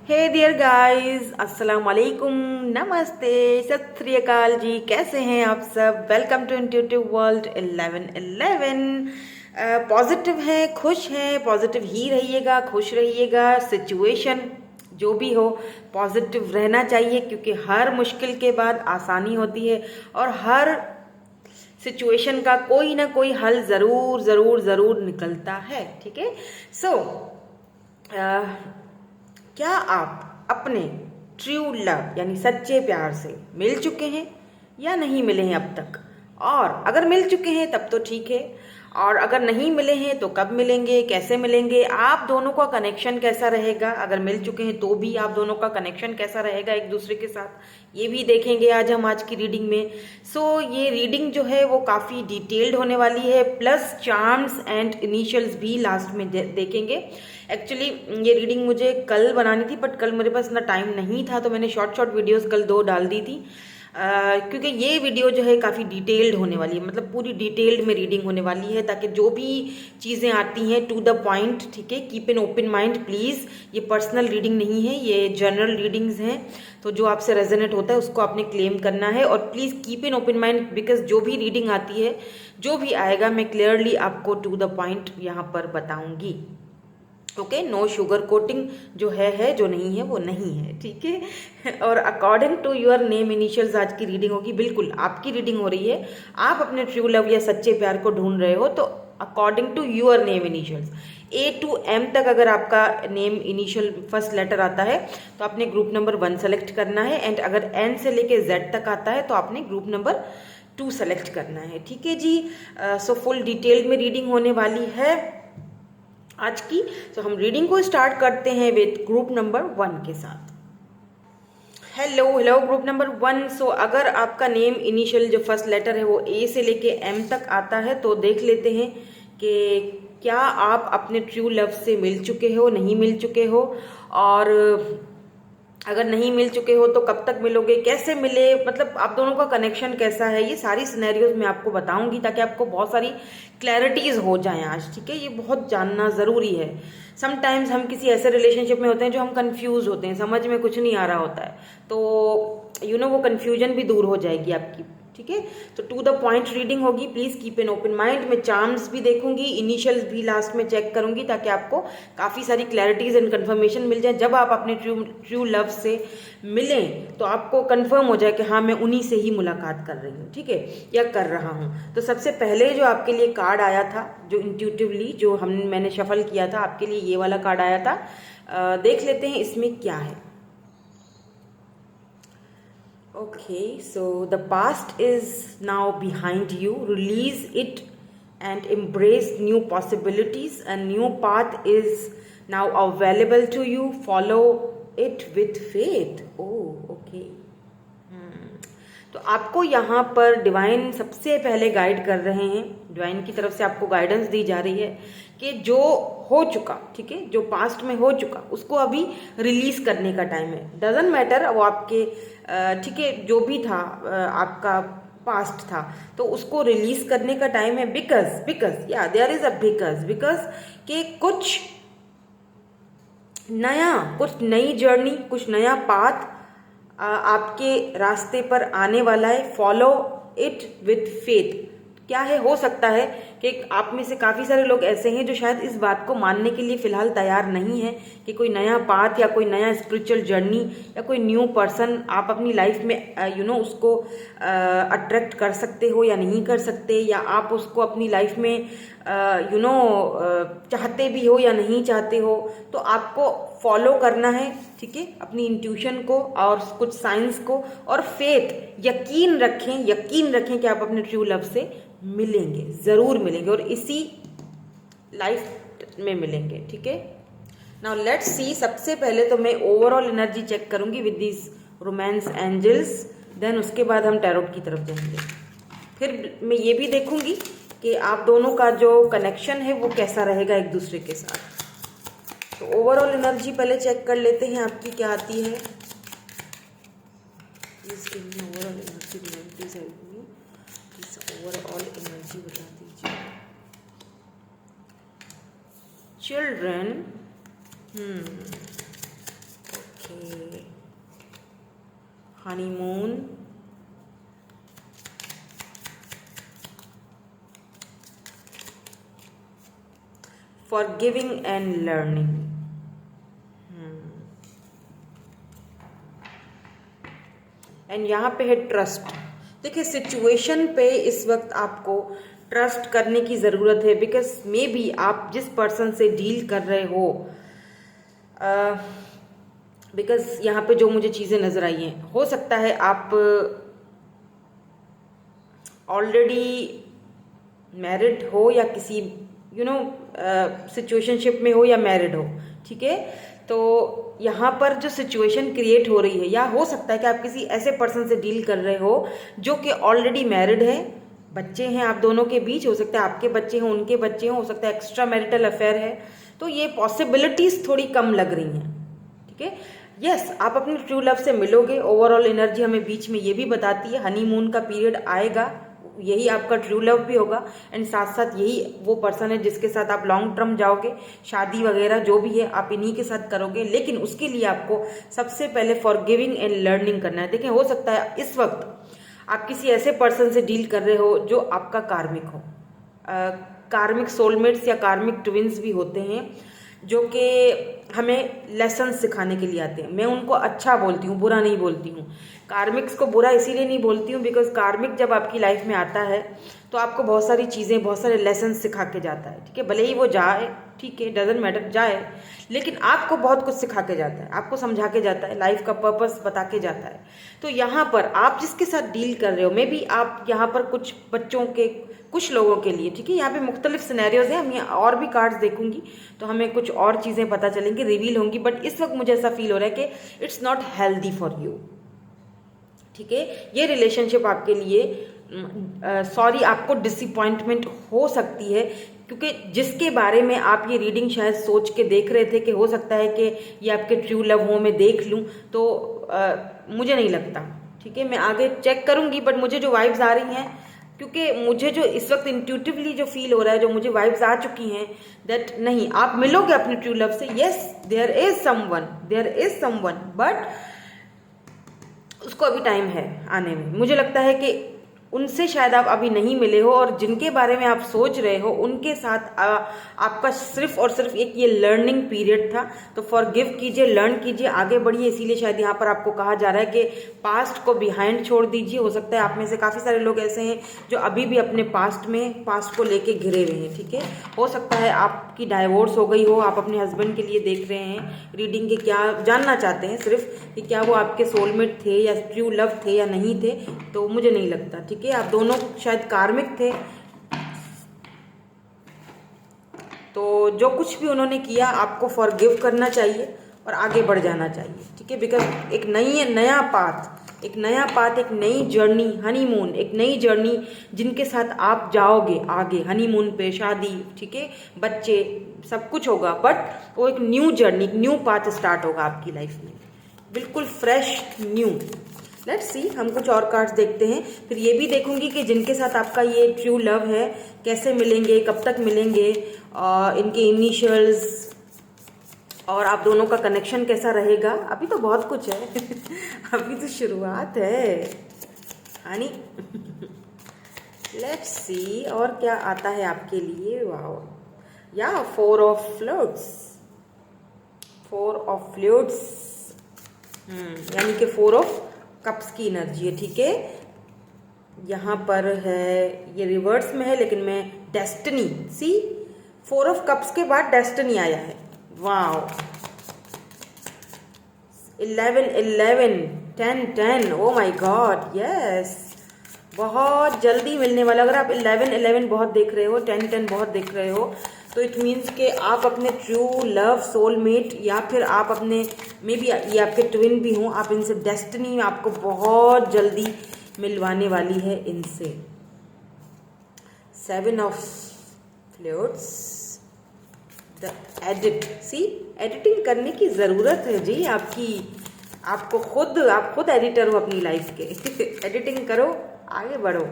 हे dear guys, अस्सलाम वालेकुम, नमस्ते, सत श्री अकाल जी। कैसे हैं आप सब? Welcome to intuitive world 1111। Positive हैं, खुश हैं, पॉजिटिव ही रहिएगा, खुश रहिएगा। सिचुएशन जो भी हो पॉजिटिव रहना चाहिए, क्योंकि हर मुश्किल के बाद आसानी होती है और हर सिचुएशन का कोई ना कोई हल ज़रूर ज़रूर ज़रूर निकलता है। ठीक है। सो क्या आप अपने ट्रू लव यानी सच्चे प्यार से मिल चुके हैं या नहीं मिले हैं अब तक? और अगर मिल चुके हैं तब तो ठीक है, और अगर नहीं मिले हैं तो कब मिलेंगे, कैसे मिलेंगे, आप दोनों का कनेक्शन कैसा रहेगा? अगर मिल चुके हैं तो भी आप दोनों का कनेक्शन कैसा रहेगा एक दूसरे के साथ, ये भी देखेंगे आज हम आज की रीडिंग में। सो ये रीडिंग जो है वो काफ़ी डिटेल्ड होने वाली है, प्लस चार्म्स एंड इनिशियल्स भी लास्ट में देखेंगे। एक्चुअली ये रीडिंग मुझे कल बनानी थी, बट कल मेरे पास इतना टाइम नहीं था, तो मैंने शॉर्ट शॉर्ट वीडियोस कल 2 डाल दी थी। क्योंकि ये वीडियो जो है काफ़ी डिटेल्ड होने वाली है, मतलब पूरी डिटेल्ड में रीडिंग होने वाली है, ताकि जो भी चीज़ें आती हैं टू द पॉइंट। ठीक है, keep an open mind please. ये पर्सनल रीडिंग नहीं है, ये जनरल रीडिंग्स हैं, तो जो आपसे रेजोनेट होता है उसको आपने क्लेम करना है। और please keep an open mind, because जो भी रीडिंग आती है, जो भी आएगा, मैं क्लियरली आपको टू द पॉइंट यहाँ पर बताऊँगी। ओके, नो शुगर कोटिंग, जो है, जो नहीं है वो नहीं है। ठीक है। और according to your name initials आज की रीडिंग होगी। बिल्कुल आपकी रीडिंग हो रही है, आप अपने ट्रू लव या सच्चे प्यार को ढूंढ रहे हो, तो according to your name initials A to M तक अगर आपका नेम इनिशियल फर्स्ट लेटर आता है तो आपने ग्रुप नंबर 1 सेलेक्ट करना है, एंड अगर N से लेके Z तक आता है तो आपने ग्रुप नंबर 2 सेलेक्ट करना है। ठीक है जी। सो फुल डिटेल में रीडिंग होने वाली है आज की। तो हम रीडिंग को स्टार्ट करते हैं विद ग्रुप नंबर 1 के साथ। Hello hello group number 1। सो अगर आपका नेम इनिशियल जो फर्स्ट लेटर है वो A से लेके M तक आता है तो देख लेते हैं कि क्या आप अपने ट्रू लव से मिल चुके हो, नहीं मिल चुके हो, और अगर नहीं मिल चुके हो तो कब तक मिलोगे, कैसे मिले, मतलब आप दोनों का कनेक्शन कैसा है, ये सारी सिनेरियोज मैं आपको बताऊंगी ताकि आपको बहुत सारी क्लैरिटीज हो जाएं आज। ठीक है, ये बहुत जानना ज़रूरी है। समटाइम्स हम किसी ऐसे रिलेशनशिप में होते हैं जो हम कंफ्यूज होते हैं, समझ में कुछ नहीं आ रहा होता है, तो वो कन्फ्यूजन भी दूर हो जाएगी आपकी। ठीक है, तो टू द पॉइंट रीडिंग होगी, please keep an open mind. मैं चार्म्स भी देखूंगी, इनिशियल्स भी लास्ट में चेक करूंगी, ताकि आपको काफ़ी सारी क्लैरिटीज एंड कंफर्मेशन मिल जाए। जब आप अपने ट्रू लव से मिलें तो आपको कंफर्म हो जाए कि हाँ, मैं उन्हीं से ही मुलाकात कर रही हूँ, ठीक है, या कर रहा हूँ। तो सबसे पहले जो आपके लिए कार्ड आया था, जो इंट्यूटिवली जो मैंने शफल किया था, आपके लिए ये वाला कार्ड आया था। देख लेते हैं इसमें क्या है। Okay, so the past is now behind you. Release it and embrace new possibilities. A new path is now available to you. Follow it with faith. Oh, okay. तो आपको यहाँ पर डिवाइन सबसे पहले गाइड कर रहे हैं, डिवाइन की तरफ से आपको गाइडेंस दी जा रही है कि जो हो चुका, ठीक है, जो पास्ट में हो चुका उसको अभी रिलीज करने का टाइम है। डजंट मैटर वो आपके ठीक है, जो भी था आपका पास्ट था, तो उसको रिलीज करने का टाइम है। बिकॉज या देयर इज अ बिकॉज कि कुछ नया, कुछ नई जर्नी, कुछ नया पाथ आपके रास्ते पर आने वाला है। Follow it with faith. क्या है, हो सकता है कि आप में से काफ़ी सारे लोग ऐसे हैं जो शायद इस बात को मानने के लिए फ़िलहाल तैयार नहीं है कि कोई नया पाथ या कोई नया स्पिरिचुअल जर्नी या कोई न्यू पर्सन आप अपनी लाइफ में उसको अट्रैक्ट कर सकते हो या नहीं कर सकते, या आप उसको अपनी लाइफ में चाहते भी हो या नहीं चाहते हो, तो आपको फॉलो करना है। ठीक है, अपनी इंट्यूशन को और कुछ साइंस को, और फेथ, यकीन रखें कि आप अपने ट्रू लव से मिलेंगे, ज़रूर मिलेंगे, और इसी लाइफ में मिलेंगे। ठीक है, नाउ लेट्स सी। सबसे पहले तो मैं ओवरऑल एनर्जी चेक करूंगी with this romance angels, then उसके बाद हम टैरोट की तरफ जाएंगे। फिर मैं ये भी देखूंगी कि आप दोनों का जो कनेक्शन है वो कैसा रहेगा एक दूसरे के साथ। तो ओवरऑल एनर्जी पहले चेक कर लेते हैं आपकी क्या आती है। Overall energy please help me, overall energy बता दीजिए। Children, honeymoon, forgiving and learning। And यहाँ पे है ट्रस्ट। देखिए सिचुएशन पे इस वक्त आपको ट्रस्ट करने की ज़रूरत है, बिकॉज मे बी आप जिस पर्सन से डील कर रहे हो, बिकॉज यहाँ पे जो मुझे चीज़ें नज़र आई हैं, हो सकता है आप ऑलरेडी मैरिड हो या किसी सिचुएशनशिप में हो या मैरिड हो, ठीक है। तो यहाँ पर जो सिचुएशन क्रिएट हो रही है, या हो सकता है कि आप किसी ऐसे पर्सन से डील कर रहे हो जो कि ऑलरेडी मैरिड है, बच्चे हैं आप दोनों के बीच, हो सकता है आपके बच्चे हों उनके बच्चे हों, हो सकता है एक्स्ट्रा मैरिटल अफेयर है, तो ये पॉसिबिलिटीज थोड़ी कम लग रही हैं, ठीक है। यस, आप अपने ट्रू लव से मिलोगे। ओवरऑल एनर्जी हमें बीच में ये भी बताती है हनीमून का पीरियड आएगा, यही आपका ट्रू लव भी होगा, एंड साथ साथ यही वो पर्सन है जिसके साथ आप लॉन्ग टर्म जाओगे, शादी वगैरह जो भी है आप इन्हीं के साथ करोगे। लेकिन उसके लिए आपको सबसे पहले फॉरगिविंग एंड लर्निंग करना है। देखें, हो सकता है इस वक्त आप किसी ऐसे पर्सन से डील कर रहे हो जो आपका कार्मिक हो। कार्मिक सोलमेट्स या कार्मिक ट्विन्स भी होते हैं जो कि हमें लेसन सिखाने के लिए आते हैं। मैं उनको अच्छा बोलती हूँ, बुरा नहीं बोलती हूँ। कार्मिक्स को बुरा इसीलिए नहीं बोलती हूँ बिकॉज कार्मिक जब आपकी लाइफ में आता है तो आपको बहुत सारी चीज़ें, बहुत सारे लेसन सिखा के जाता है, ठीक है। भले ही वो जाए, ठीक है, डजेंट मैटर, जाए, लेकिन आपको बहुत कुछ सिखा के जाता है, आपको समझा के जाता है, लाइफ का पर्पस बता के जाता है। तो यहाँ पर आप जिसके साथ डील कर रहे हो, मे बी आप यहाँ पर कुछ बच्चों के, कुछ लोगों के लिए, ठीक है, यहाँ पे मुख्तलिफ सिनेरियोज हैं। हम यहाँ और भी कार्ड्स देखूंगी तो हमें कुछ और चीज़ें पता चलेंगी, रिवील होंगी, बट इस वक्त मुझे ऐसा फील हो रहा है कि it's not healthy for you, ठीक है। ये रिलेशनशिप आपके लिए सॉरी आपको डिसअपॉइंटमेंट हो सकती है, क्योंकि जिसके बारे में आप ये रीडिंग शायद सोच के देख रहे थे कि हो सकता है कि ये आपके ट्रू लव हो, मैं देख लूँ, तो मुझे नहीं लगता, ठीक है। मैं आगे चेक करूँगी, बट मुझे जो वाइब्स आ रही हैं, क्योंकि मुझे जो इस वक्त इंट्यूटिवली जो फील हो रहा है, जो मुझे वाइब्स आ चुकी हैं, दैट नहीं, आप मिलोगे अपने ट्रू लव से। Yes, there is someone, but उसको अभी टाइम है आने में। मुझे लगता है कि उनसे शायद आप अभी नहीं मिले हो, और जिनके बारे में आप सोच रहे हो उनके साथ आपका सिर्फ और सिर्फ एक ये लर्निंग पीरियड था। तो फॉरगिव कीजिए, लर्न कीजिए, आगे बढ़िए। इसीलिए शायद यहाँ पर आपको कहा जा रहा है कि पास्ट को बिहाइंड छोड़ दीजिए। हो सकता है आप में से काफ़ी सारे लोग ऐसे हैं जो अभी भी अपने पास्ट को लेके घिरे हुए हैं, ठीक है। हो सकता है आपकी डाइवोर्स हो गई हो, आप अपने हस्बैंड के लिए देख रहे हैं रीडिंग के, क्या जानना चाहते हैं सिर्फ कि क्या वो आपके सोलमेट थे या ट्रू लव थे या नहीं थे, तो मुझे नहीं लगता, ठीक है। आप दोनों शायद कार्मिक थे, तो जो कुछ भी उन्होंने किया आपको फॉरगिव करना चाहिए और आगे बढ़ जाना चाहिए, ठीक है। बिकॉज एक नया पाथ, एक नई जर्नी, हनीमून, एक नई जर्नी जिनके साथ आप जाओगे आगे, हनीमून पे, शादी, ठीक है, बच्चे, सब कुछ होगा, बट वो एक न्यू जर्नी, एक न्यू पाथ स्टार्ट होगा आपकी लाइफ में, बिल्कुल फ्रेश न्यू। लेट्स सी, हम कुछ और कार्ड्स देखते हैं, फिर ये भी देखूंगी कि जिनके साथ आपका ये ट्रू लव है कैसे मिलेंगे, कब तक मिलेंगे, इनके इनिशियल्स, और आप दोनों का कनेक्शन कैसा रहेगा। अभी तो बहुत कुछ है अभी तो शुरुआत है हानी लेट्स सी और क्या आता है आपके लिए। वाओ, या फोर ऑफ फ्लूइड्स, यानी कि 4 ऑफ कप्स की एनर्जी है, ठीक है। यहाँ पर है, ये रिवर्स में है, लेकिन मैं डेस्टिनी, सी 4 ऑफ कप्स के बाद डेस्टिनी आया है। Wow, 11 10 O my God, yes, बहुत जल्दी मिलने वाला। अगर आप 11 बहुत देख रहे हो, 10 बहुत देख रहे हो, तो इट मीन्स कि आप अपने ट्रू लव, सोलमेट, या फिर आप अपने, मे बी ये आपके ट्विन भी हों, आप इनसे, डेस्टिनी आपको बहुत जल्दी मिलवाने वाली है इनसे। 7 of fluids, the edit, see editing करने की ज़रूरत है जी आपकी, आपको आप खुद एडिटर हो अपनी लाइफ के एडिटिंग करो, आगे बढ़ो।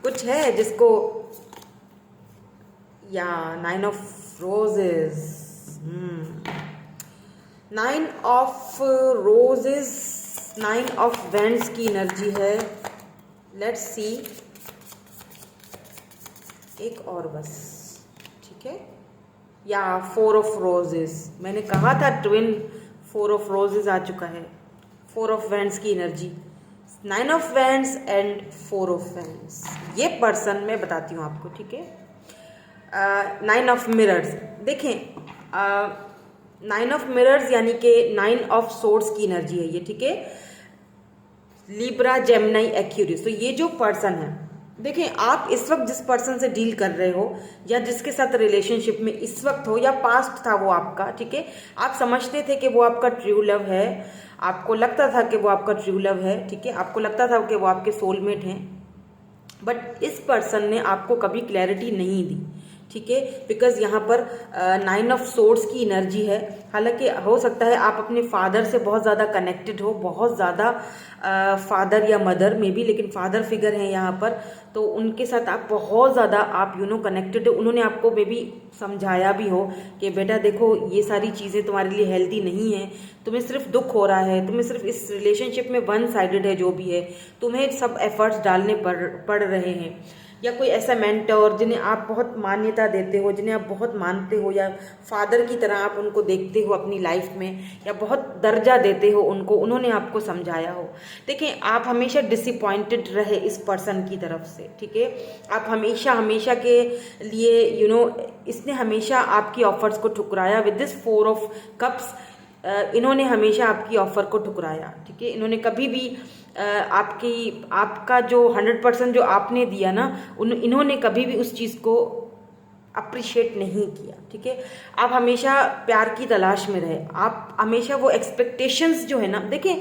कुछ है जिसको, या 9 of roses, 9 of roses, 9 of wands की एनर्जी है। लेट्स सी, एक और बस, ठीक है, या 4 ऑफ रोजेस। मैंने कहा था ट्विन 4 ऑफ रोजेस आ चुका है। 4 ऑफ वैंड्स की energy, 9 of wands and 4 of wands. ये पर्सन मैं बताती हूँ आपको, ठीक है। 9 ऑफ मिरर्स, देखें 9 ऑफ मिरर्स यानी कि 9 ऑफ सोर्ड्स की एनर्जी है ये, ठीक है। Libra, Gemini, Aquarius. तो ये जो पर्सन है, देखें आप इस वक्त जिस पर्सन से डील कर रहे हो या जिसके साथ रिलेशनशिप में इस वक्त हो या पास्ट था वो आपका, ठीक है, आप समझते थे कि वो आपका ट्रू लव है, आपको लगता था कि वो आपका ट्रू लव है, ठीक है, आपको लगता था कि वो आपके सोलमेट हैं, बट इस पर्सन ने आपको कभी क्लैरिटी नहीं दी, ठीक है, बिकॉज यहाँ पर 9 ऑफ सोर्ड्स की एनर्जी है। हालांकि हो सकता है आप अपने फादर से बहुत ज़्यादा कनेक्टेड हो, बहुत ज़्यादा फादर या मदर में भी, लेकिन फादर फिगर हैं यहाँ पर, तो उनके साथ आप बहुत ज़्यादा आप कनेक्टेड हो। उन्होंने आपको मे बी समझाया भी हो कि बेटा देखो ये सारी चीज़ें तुम्हारे लिए हेल्दी नहीं है, तुम्हें सिर्फ दुख हो रहा है, तुम्हें सिर्फ इस रिलेशनशिप में वन साइडेड है जो भी है, तुम्हें सब एफर्ट्स डालने पड़ रहे हैं। या कोई ऐसा मेंटर जिन्हें आप बहुत मान्यता देते हो, जिन्हें आप बहुत मानते हो, या फादर की तरह आप उनको देखते हो अपनी लाइफ में, या बहुत दर्जा देते हो उनको, उन्होंने आपको समझाया हो। देखें आप हमेशा डिसअपॉइंटेड रहे इस पर्सन की तरफ से, ठीक है, आप हमेशा हमेशा के लिए इसने हमेशा आपकी ऑफर्स को ठुकराया। विद दिस 4 ऑफ कप्स, इन्होंने हमेशा आपकी ऑफर को ठुकराया, ठीक है, इन्होंने कभी भी आपका जो 100% जो आपने दिया ना, इन्होंने कभी भी उस चीज़ को अप्रिशिएट नहीं किया, ठीक है। आप हमेशा प्यार की तलाश में रहे, आप हमेशा वो एक्सपेक्टेशंस जो है ना, देखें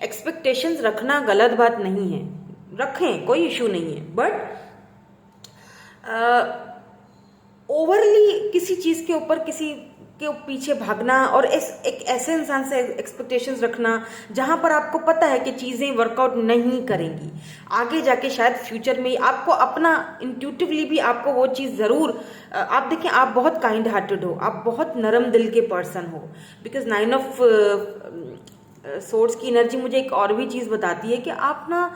एक्सपेक्टेशंस रखना गलत बात नहीं है, रखें, कोई इशू नहीं है, बट ओवरली किसी चीज़ के ऊपर किसी के पीछे भागना और एक ऐसे इंसान से एक्सपेक्टेशंस रखना जहां पर आपको पता है कि चीज़ें वर्कआउट नहीं करेंगी, आगे जाके शायद फ्यूचर में आपको अपना इंट्यूटिवली भी आपको वो चीज़ ज़रूर, आप देखें आप बहुत काइंड हार्टेड हो, आप बहुत नरम दिल के पर्सन हो, बिकॉज 9 ऑफ सोर्स की एनर्जी मुझे एक और भी चीज़ बताती है कि आप ना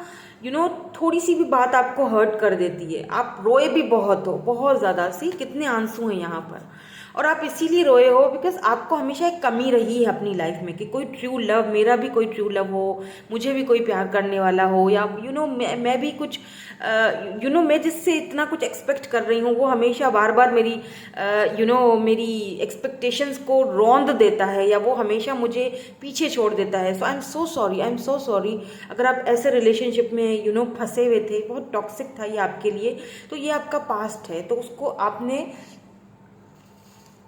थोड़ी सी भी बात आपको हर्ट कर देती है, आप रोए भी बहुत हो, बहुत ज़्यादा। सी कितने आंसू हैं यहाँ पर, और आप इसीलिए रोए हो बिकॉज आपको हमेशा एक कमी रही है अपनी लाइफ में कि कोई ट्रू लव, मेरा भी कोई ट्रू लव हो, मुझे भी कोई प्यार करने वाला हो, या मैं भी कुछ मैं जिससे इतना कुछ एक्सपेक्ट कर रही हूँ वो हमेशा बार बार मेरी मेरी एक्सपेक्टेशंस को रौंद देता है, या वो हमेशा मुझे पीछे छोड़ देता है। सो आई एम सो सॉरी अगर आप ऐसे रिलेशनशिप में फंसे हुए थे, बहुत टॉक्सिक था ये आपके लिए, तो ये आपका पास्ट है, तो उसको आपने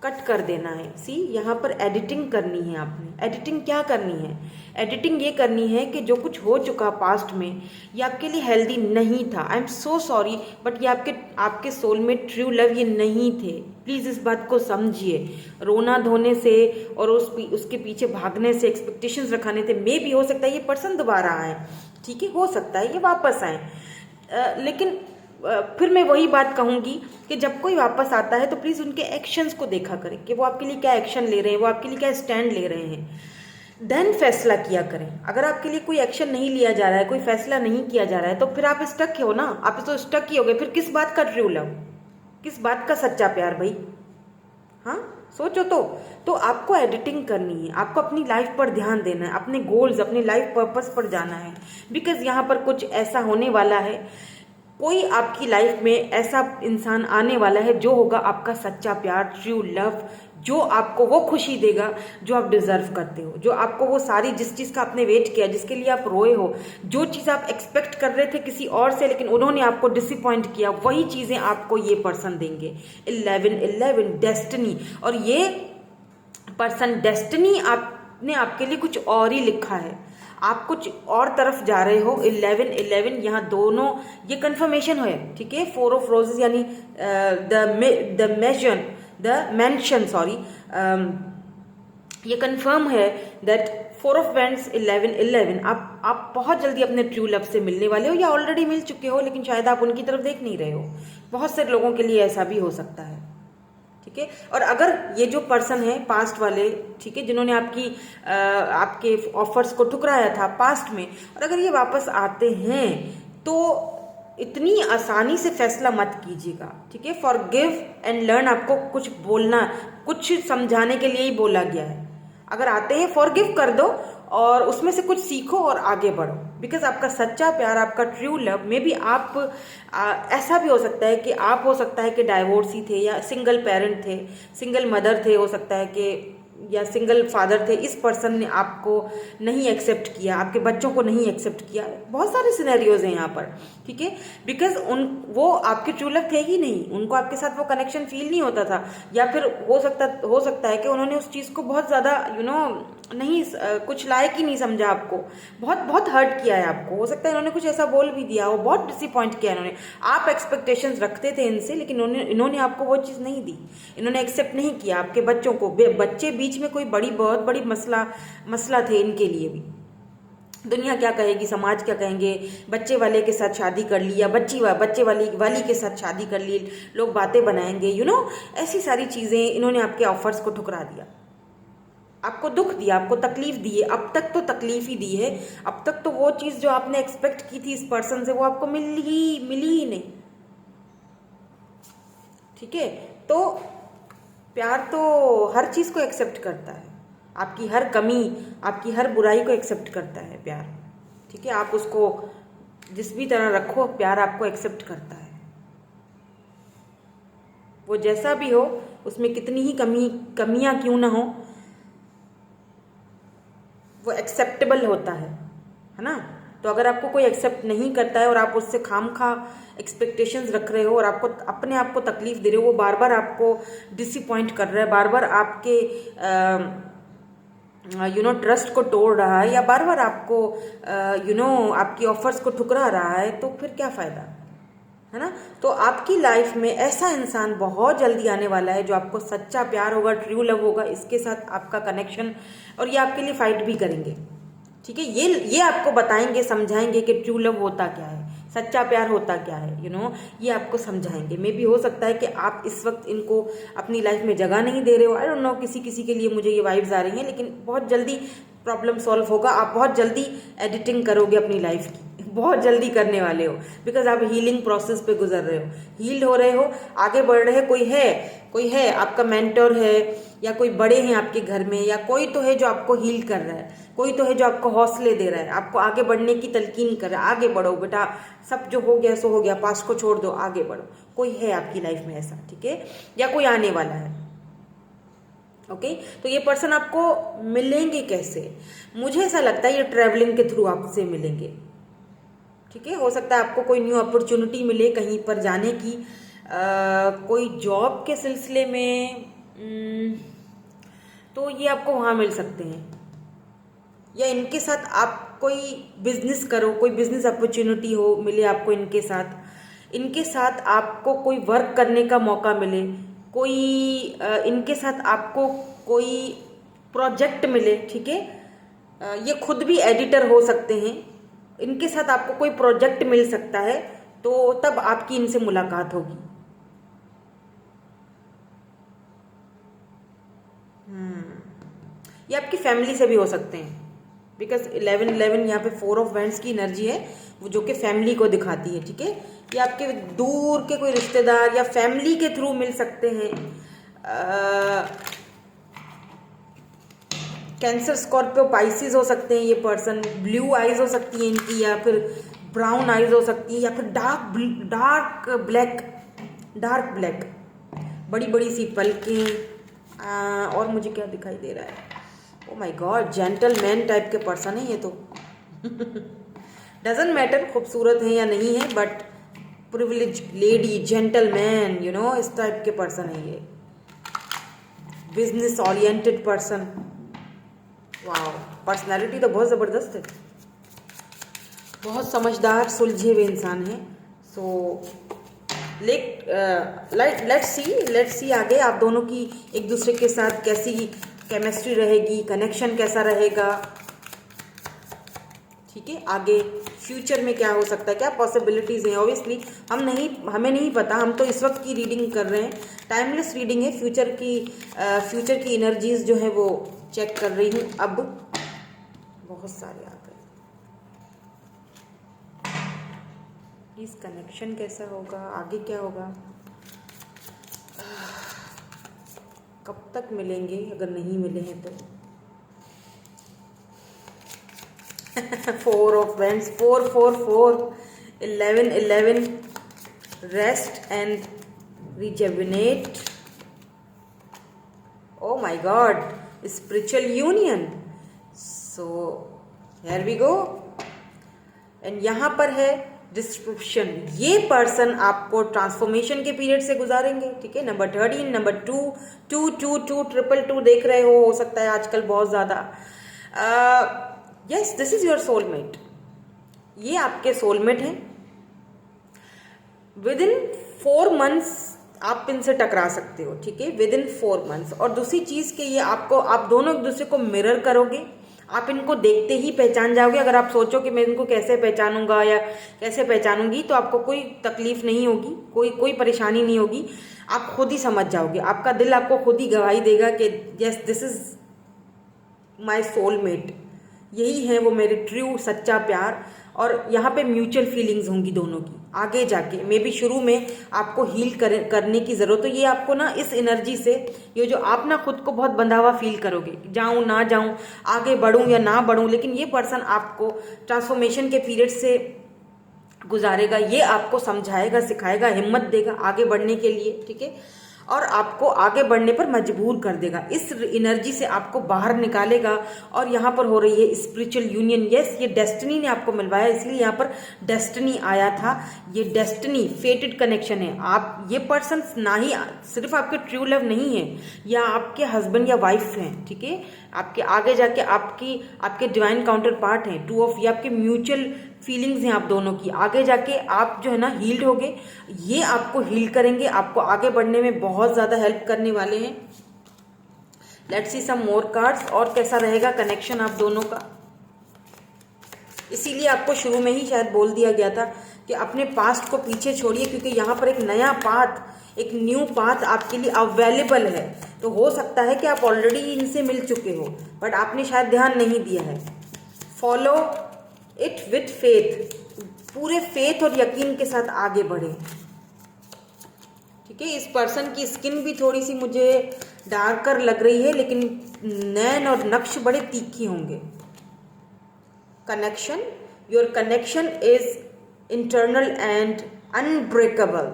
कट कर देना है। सी यहाँ पर एडिटिंग करनी है आपने। एडिटिंग क्या करनी है? एडिटिंग ये करनी है कि जो कुछ हो चुका पास्ट में ये आपके लिए हेल्दी नहीं था, I am so sorry, but ये आपके सोल में ट्रू लव ये नहीं थे। प्लीज़ इस बात को समझिए। रोना धोने से और उसके पीछे भागने से, एक्सपेक्टेशंस रखाने से मे भी हो सकता है ये पर्सन दोबारा आए, ठीक है, हो सकता है ये वापस आए, लेकिन फिर मैं वही बात कहूँगी कि जब कोई वापस आता है तो प्लीज़ उनके एक्शंस को देखा करें कि वो आपके लिए क्या एक्शन ले रहे हैं, वो आपके लिए क्या स्टैंड ले रहे हैं, देन फैसला किया करें। अगर आपके लिए कोई एक्शन नहीं लिया जा रहा है, कोई फैसला नहीं किया जा रहा है, तो फिर आप स्टक हो ना, आप तो स्टक ही हो गए। फिर किस बात का ट्रू लव, किस बात का सच्चा प्यार भाई? हाँ सोचो तो आपको एडिटिंग करनी है, आपको अपनी लाइफ पर ध्यान देना है, अपने गोल्स, अपने लाइफ पर्पस पर जाना है, बिकॉज यहाँ पर कुछ ऐसा होने वाला है, कोई आपकी लाइफ में ऐसा इंसान आने वाला है जो होगा आपका सच्चा प्यार, ट्रू लव, जो आपको वो खुशी देगा जो आप डिजर्व करते हो, जो आपको वो सारी जिस चीज़ का आपने वेट किया, जिसके लिए आप रोए हो, जो चीज़ आप एक्सपेक्ट कर रहे थे किसी और से लेकिन उन्होंने आपको डिसअपॉइंट किया, वही चीज़ें आपको ये पर्सन देंगे। 11 डेस्टिनी, और ये पर्सन डेस्टिनी आपने आपके लिए कुछ और ही लिखा है, आप कुछ और तरफ जा रहे हो। 11 यहाँ दोनों ये कंफर्मेशन है, ठीक है। 4 ऑफ रोजेस यानी द मेंशन सॉरी, ये कंफर्म है दैट 4 ऑफ वैंड्स 11 आप बहुत जल्दी अपने ट्रू लव से मिलने वाले हो, या ऑलरेडी मिल चुके हो लेकिन शायद आप उनकी तरफ देख नहीं रहे हो। बहुत से लोगों के लिए ऐसा भी हो सकता है, ठीक है। ठीक है। और अगर ये जो पर्सन है पास्ट वाले, ठीक है, जिन्होंने आपके ऑफर्स को ठुकराया था पास्ट में, और अगर ये वापस आते हैं तो इतनी आसानी से फैसला मत कीजिएगा, ठीक है। फॉरगिव एंड लर्न आपको कुछ बोलना, कुछ समझाने के लिए ही बोला गया है। अगर आते हैं फॉरगिव कर दो और उसमें से कुछ सीखो और आगे बढ़ो, बिकॉज आपका सच्चा प्यार, आपका ट्रू लव में भी आप ऐसा भी हो सकता है कि आप, हो सकता है कि डाइवोर्सी थे या सिंगल पेरेंट थे, सिंगल मदर थे, हो सकता है कि या सिंगल फादर थे। इस पर्सन ने आपको नहीं एक्सेप्ट किया, आपके बच्चों को नहीं एक्सेप्ट किया। बहुत सारे सिनेरियोज हैं यहाँ पर, ठीक है। बिकॉज वो आपके ट्रू लव थे ही नहीं, उनको आपके साथ वो कनेक्शन फील नहीं होता था, या फिर हो सकता है कि उन्होंने उस चीज़ को बहुत ज़्यादा नहीं, कुछ लायक ही नहीं समझा आपको, बहुत हर्ट किया है आपको। हो सकता है इन्होंने कुछ ऐसा बोल भी दिया हो, बहुत डिसअपॉइंट किया इन्होंने। आप एक्सपेक्टेशंस रखते थे इनसे, लेकिन इन्होंने आपको वो चीज़ नहीं दी, इन्होंने एक्सेप्ट नहीं किया आपके बच्चों को। बच्चे बीच में कोई बहुत बड़ी मसला थे इनके लिए भी। दुनिया क्या कहेगी, समाज क्या कहेंगे, बच्चे वाले के साथ शादी कर ली या बच्चे वाली के साथ शादी कर ली, लोग बातें बनाएंगे, ऐसी सारी चीज़ें। इन्होंने आपके ऑफर्स को ठुकरा दिया, आपको दुख दिया, आपको तकलीफ दी है। अब तक तो तकलीफ ही दी है, अब तक तो वो चीज़ जो आपने एक्सपेक्ट की थी इस पर्सन से, वो आपको मिली ही नहीं, ठीक है। तो प्यार तो हर चीज़ को एक्सेप्ट करता है, आपकी हर कमी, आपकी हर बुराई को एक्सेप्ट करता है प्यार, ठीक है। आप उसको जिस भी तरह रखो, प्यार आपको एक्सेप्ट करता है। वो जैसा भी हो, उसमें कितनी ही कमियां क्यों ना हो, वो एक्सेप्टेबल होता है ना। तो अगर आपको कोई एक्सेप्ट नहीं करता है और आप उससे खामखा एक्सपेक्टेशंस रख रहे हो और आपको अपने आप को तकलीफ दे रहे हो, वो बार बार आपको डिसअपॉइंट कर रहा है, बार बार आपके ट्रस्ट को तोड़ रहा है, या बार बार आपको आपकी ऑफर्स को ठुकरा रहा है, तो फिर क्या फ़ायदा, है ना। तो आपकी लाइफ में ऐसा इंसान बहुत जल्दी आने वाला है जो आपको सच्चा प्यार होगा, ट्रू लव होगा, इसके साथ आपका कनेक्शन, और ये आपके लिए फाइट भी करेंगे, ठीक है। ये आपको बताएंगे, समझाएंगे कि ट्रू लव होता क्या है, सच्चा प्यार होता क्या है, ये आपको समझाएंगे। मे भी हो सकता है कि आप इस वक्त इनको अपनी लाइफ में जगह नहीं दे रहे हो, आई डोंट नो, किसी के लिए मुझे ये वाइब्स आ रही हैं, लेकिन बहुत जल्दी प्रॉब्लम सॉल्व होगा। आप बहुत जल्दी एडिटिंग करोगे अपनी लाइफ की, बहुत जल्दी करने वाले हो, बिकॉज आप हीलिंग प्रोसेस पे गुजर रहे हो, हील हो रहे हो, आगे बढ़ रहे हो। कोई है आपका मेंटर है, या कोई बड़े हैं आपके घर में, या कोई तो है जो आपको हील कर रहा है, कोई तो है जो आपको हौसले दे रहा है, आपको आगे बढ़ने की तलकीन कर रहा है। आगे बढ़ो बेटा, सब जो हो गया सो हो गया, पास्ट को छोड़ दो, आगे बढ़ो। कोई है आपकी लाइफ में ऐसा, ठीक है, या कोई आने वाला है, ओके। तो ये पर्सन आपको मिलेंगे कैसे? मुझे ऐसा लगता है ये ट्रैवलिंग के थ्रू आपसे मिलेंगे, ठीक है। हो सकता है आपको कोई न्यू अपॉर्चुनिटी मिले कहीं पर जाने की, कोई जॉब के सिलसिले में, तो ये आपको वहाँ मिल सकते हैं, या इनके साथ आप कोई बिजनेस करो, कोई बिजनेस अपॉर्चुनिटी हो, मिले आपको इनके साथ आपको कोई वर्क करने का मौका मिले, कोई इनके साथ आपको कोई प्रोजेक्ट मिले, ठीक है। ये खुद भी एडिटर हो सकते हैं, इनके साथ आपको कोई प्रोजेक्ट मिल सकता है, तो तब आपकी इनसे मुलाकात होगी। ये आपकी फैमिली से भी हो सकते हैं, बिकॉज 11 यहाँ पे 4 ऑफ वैंड्स की एनर्जी है, वो जो कि फैमिली को दिखाती है, ठीक है। ये आपके दूर के कोई रिश्तेदार या फैमिली के थ्रू मिल सकते हैं। कैंसर, स्कॉर्पियो, पाइसिस हो सकते हैं ये पर्सन। ब्लू आइज हो सकती है इनकी, या फिर ब्राउन आइज हो सकती है, या फिर डार्क ब्लैक, बड़ी बड़ी सी पलकें। और मुझे क्या दिखाई दे रहा है, ओ माय गॉड, जेंटलमैन टाइप के पर्सन है ये तो। डजंट मैटर खूबसूरत है या नहीं है, बट प्रिविलेज लेडी, जेंटलमैन, इस टाइप के पर्सन है ये। बिजनेस ओरिएंटेड पर्सन, वाह, पर्सनालिटी तो बहुत ज़बरदस्त है, बहुत समझदार, सुलझे हुए इंसान है। सो लेट्स सी आगे आप दोनों की एक दूसरे के साथ कैसी केमिस्ट्री रहेगी, कनेक्शन कैसा रहेगा, ठीक है, आगे फ्यूचर में क्या हो सकता है, क्या पॉसिबिलिटीज़ हैं। ऑब्वियसली हमें नहीं पता, हम तो इस वक्त की रीडिंग कर रहे हैं, टाइमलेस रीडिंग है। फ्यूचर की एनर्जीज जो है वो चेक कर रही हूँ। अब बहुत सारे आ गए। प्लीज कनेक्शन कैसा होगा, आगे क्या होगा, कब तक मिलेंगे, अगर नहीं मिले हैं तो। 4 of Wands, 4 4 4, 11 11, rest and rejuvenate. Oh my God, spiritual union. So here we go. And यहाँ पर है डिस्क्रिप्शन। ये पर्सन आपको ट्रांसफॉर्मेशन के पीरियड से गुजारेंगे, ठीक है। नंबर 13, नंबर 2, 2 2 2, 2 2 देख रहे हो सकता है आजकल बहुत ज़्यादा। Yes, this is your soulmate. ये आपके सोलमेट हैं। विद इन 4 मंथ्स आप इनसे टकरा सकते हो, ठीक है, विद इन 4 मंथ्स। और दूसरी चीज़ कि ये आप दोनों एक दूसरे को मिरर करोगे, आप इनको देखते ही पहचान जाओगे। अगर आप सोचो कि मैं इनको कैसे पहचानूंगा या कैसे पहचानूंगी, तो आपको कोई तकलीफ नहीं होगी, कोई परेशानी नहीं होगी, आप खुद ही समझ जाओगे। आपका दिल आपको खुद ही गवाही देगा कि yes, this is my soulmate, यही है वो मेरे ट्रू सच्चा प्यार। और यहाँ पे म्यूचुअल फीलिंग्स होंगी दोनों की। आगे जाके मे बी शुरू में आपको हील करने की ज़रूरत हो। ये आपको ना इस एनर्जी से, ये जो आप ना खुद को बहुत बंधा हुआ फील करोगे, जाऊँ ना जाऊँ, आगे बढ़ूँ या ना बढ़ूँ, लेकिन ये पर्सन आपको ट्रांसफॉर्मेशन के पीरियड से गुजारेगा। ये आपको समझाएगा, सिखाएगा, हिम्मत देगा आगे बढ़ने के लिए, ठीक है, और आपको आगे बढ़ने पर मजबूर कर देगा। इस एनर्जी से आपको बाहर निकालेगा। और यहाँ पर हो रही है स्पिरिचुअल यूनियन। यस, ये डेस्टिनी ने आपको मिलवाया, इसलिए यहाँ पर डेस्टिनी आया था। ये डेस्टिनी, फेटेड कनेक्शन है। आप ये पर्सन ना ही सिर्फ आपके ट्रू लव नहीं है, या आपके हस्बैंड या वाइफ हैं, ठीक है, आपके आगे जाके आपके डिवाइन काउंटर पार्ट हैं। 2 ऑफ, ये आपके म्यूचुअल फीलिंग्स हैं आप दोनों की। आगे जाके आप जो है ना हील्ड होगे, ये आपको हील करेंगे, आपको आगे बढ़ने में बहुत ज़्यादा हेल्प करने वाले हैं। Let's see some more cards, और कैसा रहेगा कनेक्शन आप दोनों का। इसीलिए आपको शुरू में ही शायद बोल दिया गया था कि अपने पास्ट को पीछे छोड़िए, क्योंकि यहाँ पर एक नया पाथ, एक न्यू पाथ आपके लिए अवेलेबल है। तो हो सकता है कि आप ऑलरेडी इनसे मिल चुके हो, बट आपने शायद ध्यान नहीं दिया है। फॉलो इट विथ फेथ, पूरे फेथ और यकीन के साथ आगे बढ़े, ठीक है। इस पर्सन की स्किन भी थोड़ी सी मुझे डार्कर लग रही है, लेकिन नैन और नक्श बड़े तीखे होंगे। Connection, your connection is internal and unbreakable.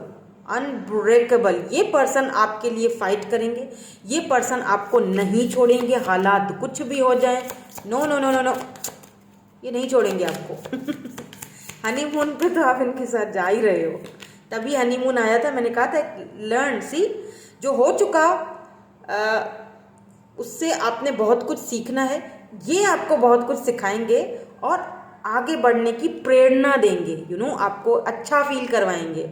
ये पर्सन आपके लिए फाइट करेंगे, ये पर्सन आपको नहीं छोड़ेंगे, हालात कुछ भी हो जाए। No no no no no, ये नहीं छोड़ेंगे आपको। हनीमून पे तो आप इनके साथ जा ही रहे हो, तभी हनीमून आया था। मैंने कहा था लर्न, सी, जो हो चुका उससे आपने बहुत कुछ सीखना है। ये आपको बहुत कुछ सिखाएंगे और आगे बढ़ने की प्रेरणा देंगे, यू नो, आपको अच्छा फील करवाएंगे,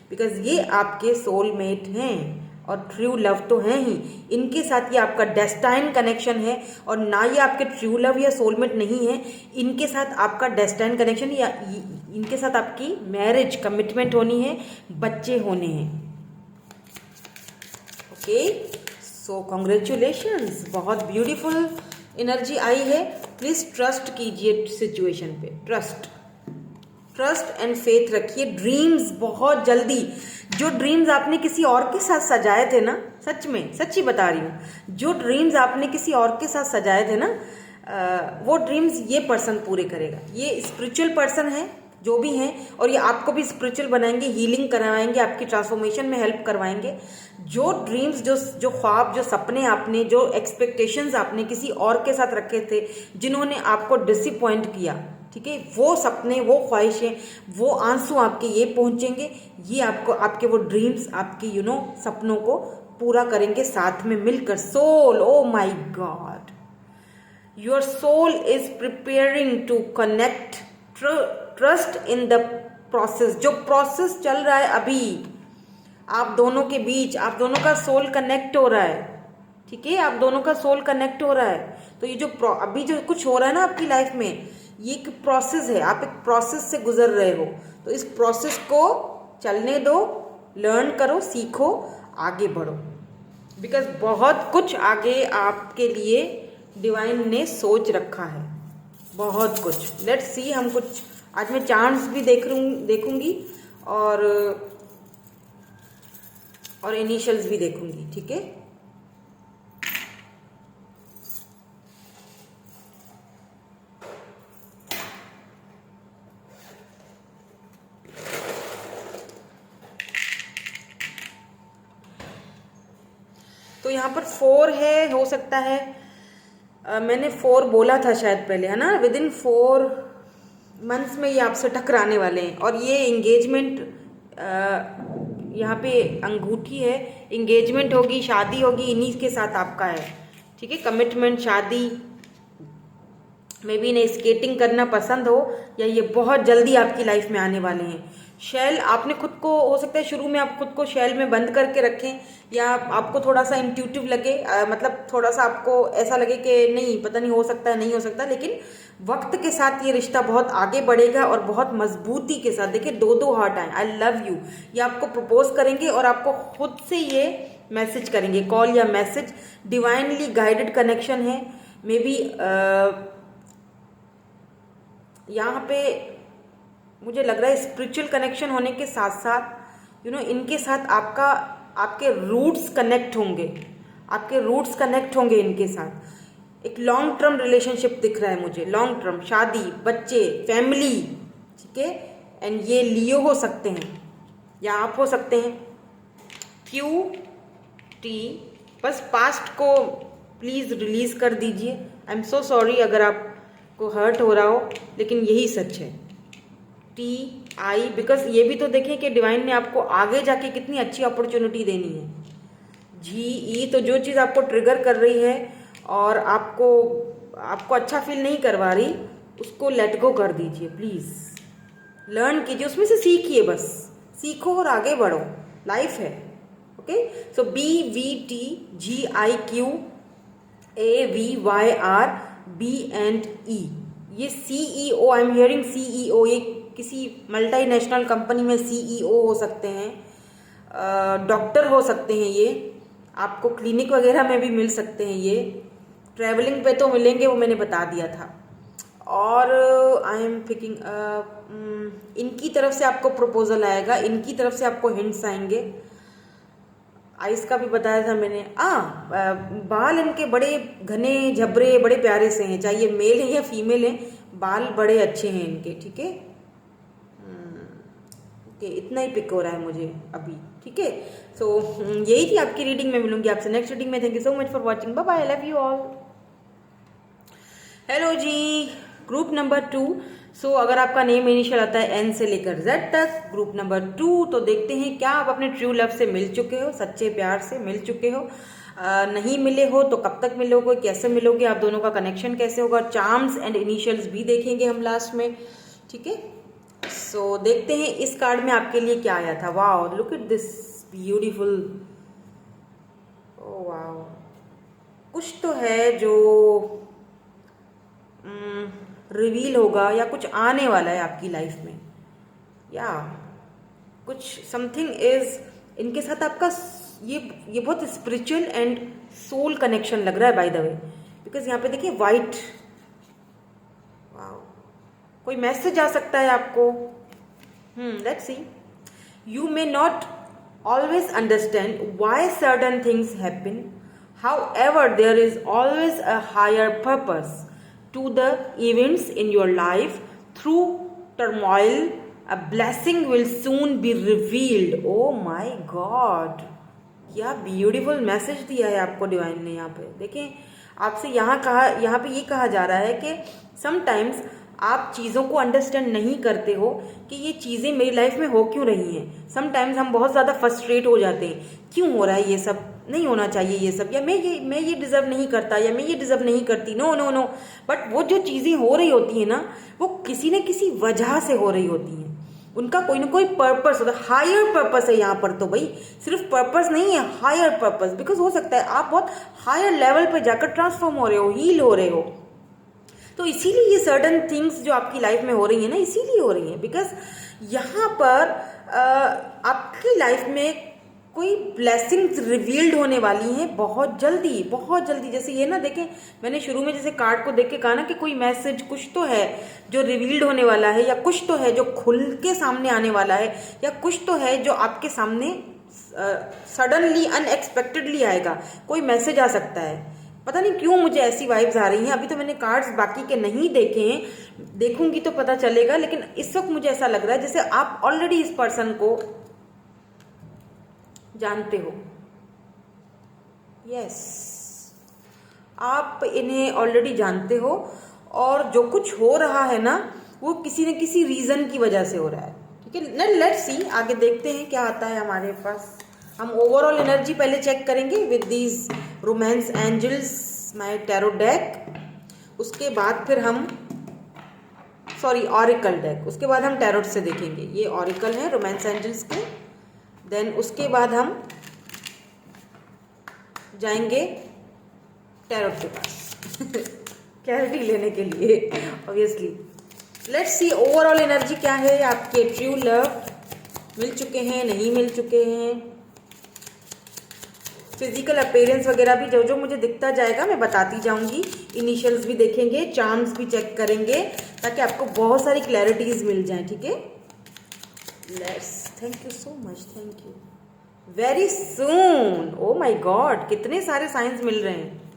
बिकॉज ये आपके सोलमेट हैं और ट्रू लव तो हैं ही। इनके साथ ये आपका डेस्टाइन कनेक्शन है, और ना ये आपके ट्रू लव या सोलमेट नहीं है, इनके साथ आपका डेस्टाइन कनेक्शन, या इनके साथ आपकी मैरिज कमिटमेंट होनी है, बच्चे होने हैं। ओके, सो कॉन्ग्रेचुलेशंस, बहुत ब्यूटीफुल एनर्जी आई है। प्लीज ट्रस्ट कीजिए सिचुएशन पे, ट्रस्ट एंड फेथ रखिए। ड्रीम्स बहुत जल्दी, जो ड्रीम्स आपने किसी और के साथ सजाए थे ना, सच में, सच्ची बता रही हूँ, जो ड्रीम्स आपने किसी और के साथ सजाए थे ना, वो ड्रीम्स ये पर्सन पूरे करेगा। ये स्पिरिचुअल पर्सन है जो भी हैं, और ये आपको भी स्पिरिचुअल बनाएंगे, हीलिंग करवाएंगे, आपकी ट्रांसफॉर्मेशन में हेल्प करवाएंगे। जो ड्रीम्स, जो ख्वाब, जो सपने आपने, जो एक्सपेक्टेशंस आपने किसी और के साथ रखे थे, जिन्होंने आपको डिसअपॉइंट किया, ठीक है, वो सपने, वो ख्वाहिशें, वो आंसू आपके ये पहुंचेंगे। ये आपको आपके वो ड्रीम्स, आपकी यू नो सपनों को पूरा करेंगे साथ में मिलकर। Soul, oh my god, your soul is preparing to connect. Trust in the process, जो प्रोसेस चल रहा है अभी आप दोनों के बीच, आप दोनों का सोल कनेक्ट हो रहा है, ठीक है, आप दोनों का सोल कनेक्ट हो रहा है। तो ये जो अभी जो कुछ हो रहा है ना आपकी लाइफ में, ये एक प्रोसेस है, आप एक प्रोसेस से गुजर रहे हो, तो इस प्रोसेस को चलने दो, लर्न करो, सीखो, आगे बढ़ो, बिकॉज बहुत कुछ आगे आपके लिए डिवाइन ने सोच रखा है, बहुत कुछ। लेट्स सी, हम कुछ आज मैं चार्ट्स भी देखूंगी और इनिशियल्स भी देखूंगी, ठीक है। तो यहाँ पर 4 है, हो सकता है मैंने 4 बोला था शायद पहले, है ना, विद इन 4 मंथ्स में ये आपसे टकराने वाले हैं। और ये इंगेजमेंट, यहाँ पे अंगूठी है, इंगेजमेंट होगी, शादी होगी, इन्हीं के साथ आपका है, ठीक है। कमिटमेंट, शादी, मे बी इन्हें स्केटिंग करना पसंद हो, या ये बहुत जल्दी आपकी लाइफ में आने वाले हैं। शेल, आपने खुद को, हो सकता है शुरू में आप खुद को शेल में बंद करके रखें, या आपको थोड़ा सा इंट्यूटिव लगे, मतलब थोड़ा सा आपको ऐसा लगे कि नहीं, पता नहीं हो सकता है, नहीं हो सकता, लेकिन वक्त के साथ ये रिश्ता बहुत आगे बढ़ेगा और बहुत मजबूती के साथ। देखिए, 2 हार्ट आए, आई लव यू, ये आपको प्रपोज करेंगे और आपको खुद से ये मैसेज करेंगे, कॉल या मैसेज। डिवाइनली गाइडेड कनेक्शन है, मे बी यहाँ पे मुझे लग रहा है स्पिरिचुअल कनेक्शन होने के साथ साथ इनके साथ आपके रूट्स कनेक्ट होंगे, इनके साथ। एक लॉन्ग टर्म रिलेशनशिप दिख रहा है मुझे, लॉन्ग टर्म, शादी, बच्चे, फैमिली, ठीक है। एंड ये लियो हो सकते हैं या आप हो सकते हैं। QT, बस पास्ट को प्लीज रिलीज कर दीजिए। आई एम सो सॉरी अगर आपको हर्ट हो रहा हो, लेकिन यही सच है। TI, बिकॉज ये भी तो देखें कि डिवाइन ने आपको आगे जाके कितनी अच्छी अपॉर्चुनिटी देनी है। GE, तो जो चीज़ आपको ट्रिगर कर रही है और आपको अच्छा फील नहीं करवा रही, उसको लेट गो कर दीजिए प्लीज, लर्न कीजिए, उसमें से सीखिए, बस सीखो और आगे बढ़ो, लाइफ है। ओके, सो BVTGIQAVYRBE, ये CEO, I am hearing CEO, ये किसी मल्टीनेशनल कंपनी में CEO हो सकते हैं, डॉक्टर हो सकते हैं, ये आपको क्लिनिक वगैरह में भी मिल सकते हैं, ये ट्रैवलिंग पे तो मिलेंगे, वो मैंने बता दिया था। और आई एम पिकिंग, इनकी तरफ से आपको प्रपोजल आएगा, इनकी तरफ से आपको हिंट्स आएंगे। आइस का भी बताया था मैंने। बाल इनके बड़े घने झबरे, बड़े प्यारे से हैं, चाहे ये मेल है या फीमेल है, बाल बड़े अच्छे हैं इनके, ठीक है। ओके, इतना ही पिक हो रहा है मुझे अभी, ठीक है। सो यही थी आपकी रीडिंग में, मिलूंगी आपसे नेक्स्ट रीडिंग में। Thank you so much for watching, bye bye, I love you all. Hello जी, ग्रुप नंबर 2। सो अगर आपका नेम इनिशियल आता है N से लेकर Z तक, ग्रुप नंबर 2, तो देखते हैं क्या आप अपने ट्रू लव से मिल चुके हो, सच्चे प्यार से मिल चुके हो। नहीं मिले हो तो कब तक मिलोगे, कैसे मिलोगे, आप दोनों का कनेक्शन कैसे होगा। चार्म्स एंड इनिशियल्स भी देखेंगे हम लास्ट में, ठीक है। सो देखते हैं इस कार्ड में आपके लिए क्या आया था। Wow, look at this beautiful, oh wow, कुछ तो है जो रिवील होगा या कुछ आने वाला है आपकी लाइफ में, या कुछ समथिंग इज इनके साथ आपका ये बहुत स्पिरिचुअल एंड सोल कनेक्शन लग रहा है, बाय द वे, बिकॉज यहाँ पे देखिए वाइट, वाओ, कोई मैसेज आ सकता है आपको। Let's see, you may not always understand why certain things happen, however there is always a higher purpose to the events in your life. Through turmoil a blessing will soon be revealed. Oh my god, क्या beautiful message दिया है आपको divine ने। यहाँ पे देखें, आपसे यहाँ पे ये कहा जा रहा है कि समटाइम्स आप चीज़ों को अंडरस्टैंड नहीं करते हो कि ये चीज़ें मेरी लाइफ में हो क्यों रही हैं। समटाइम्स हम बहुत ज़्यादा फ्रस्ट्रेट हो जाते हैं, क्यों हो रहा है ये सब, नहीं होना चाहिए ये सब, या मैं ये डिज़र्व नहीं करता, या मैं ये डिज़र्व नहीं करती, नो नो नो। बट वो जो चीज़ें हो रही होती हैं ना, वो किसी न किसी वजह से हो रही होती हैं, उनका कोई ना कोई पर्पस होता है, हायर पर्पस है यहाँ पर। तो भाई सिर्फ पर्पस नहीं है, हायर पर्पस, बिकॉज हो सकता है आप बहुत हायर लेवल पर जाकर ट्रांसफॉर्म हो रहे हो, हील हो रहे हो, तो इसीलिए ये सर्टन थिंग्स जो आपकी लाइफ में हो रही है ना, इसीलिए हो रही है बिकॉज यहाँ पर आपकी लाइफ में कोई ब्लेसिंग्स रिवील्ड होने वाली हैं बहुत जल्दी, बहुत जल्दी। जैसे ये ना देखें, मैंने शुरू में जैसे कार्ड को देख के कहा ना कि कोई मैसेज कुछ तो है जो रिवील्ड होने वाला है, या कुछ तो है जो खुल के सामने आने वाला है, या कुछ तो है जो आपके सामने सडनली अनएक्सपेक्टेडली आएगा। कोई मैसेज आ सकता है, पता नहीं क्यों मुझे ऐसी वाइब्स आ रही हैं। अभी तो मैंने कार्ड्स बाकी के नहीं देखे हैं, देखूंगी तो पता चलेगा, लेकिन इस वक्त मुझे ऐसा लग रहा है जैसे आप ऑलरेडी इस पर्सन को जानते हो। यस, आप इन्हें ऑलरेडी जानते हो, और जो कुछ हो रहा है ना वो किसी न किसी रीजन की वजह से हो रहा है। ठीक है ना, लेट्स सी, आगे देखते हैं क्या आता है हमारे पास। हम ओवरऑल एनर्जी पहले चेक करेंगे with these romance angels, my tarot deck. उसके बाद फिर हम ऑरिकल डेक, उसके बाद हम टैरोट से देखेंगे। ये ऑरिकल है रोमांस एंजल्स के। देन उसके बाद हम जाएंगे टैरोट के पास क्लैरिटी लेने के लिए obviously. Let's see overall energy क्या है आपके ट्रू लव। मिल चुके हैं, नहीं मिल चुके हैं, फिजिकल अपीयरेंस वगैरह भी जो जो मुझे दिखता जाएगा मैं बताती जाऊंगी। इनिशियल्स भी देखेंगे, चार्म्स भी चेक करेंगे, ताकि आपको बहुत सारी क्लैरिटीज मिल जाए। ठीक है, let's, thank you so much, thank you. Very soon, O my God, कितने सारे साइंस मिल रहे हैं।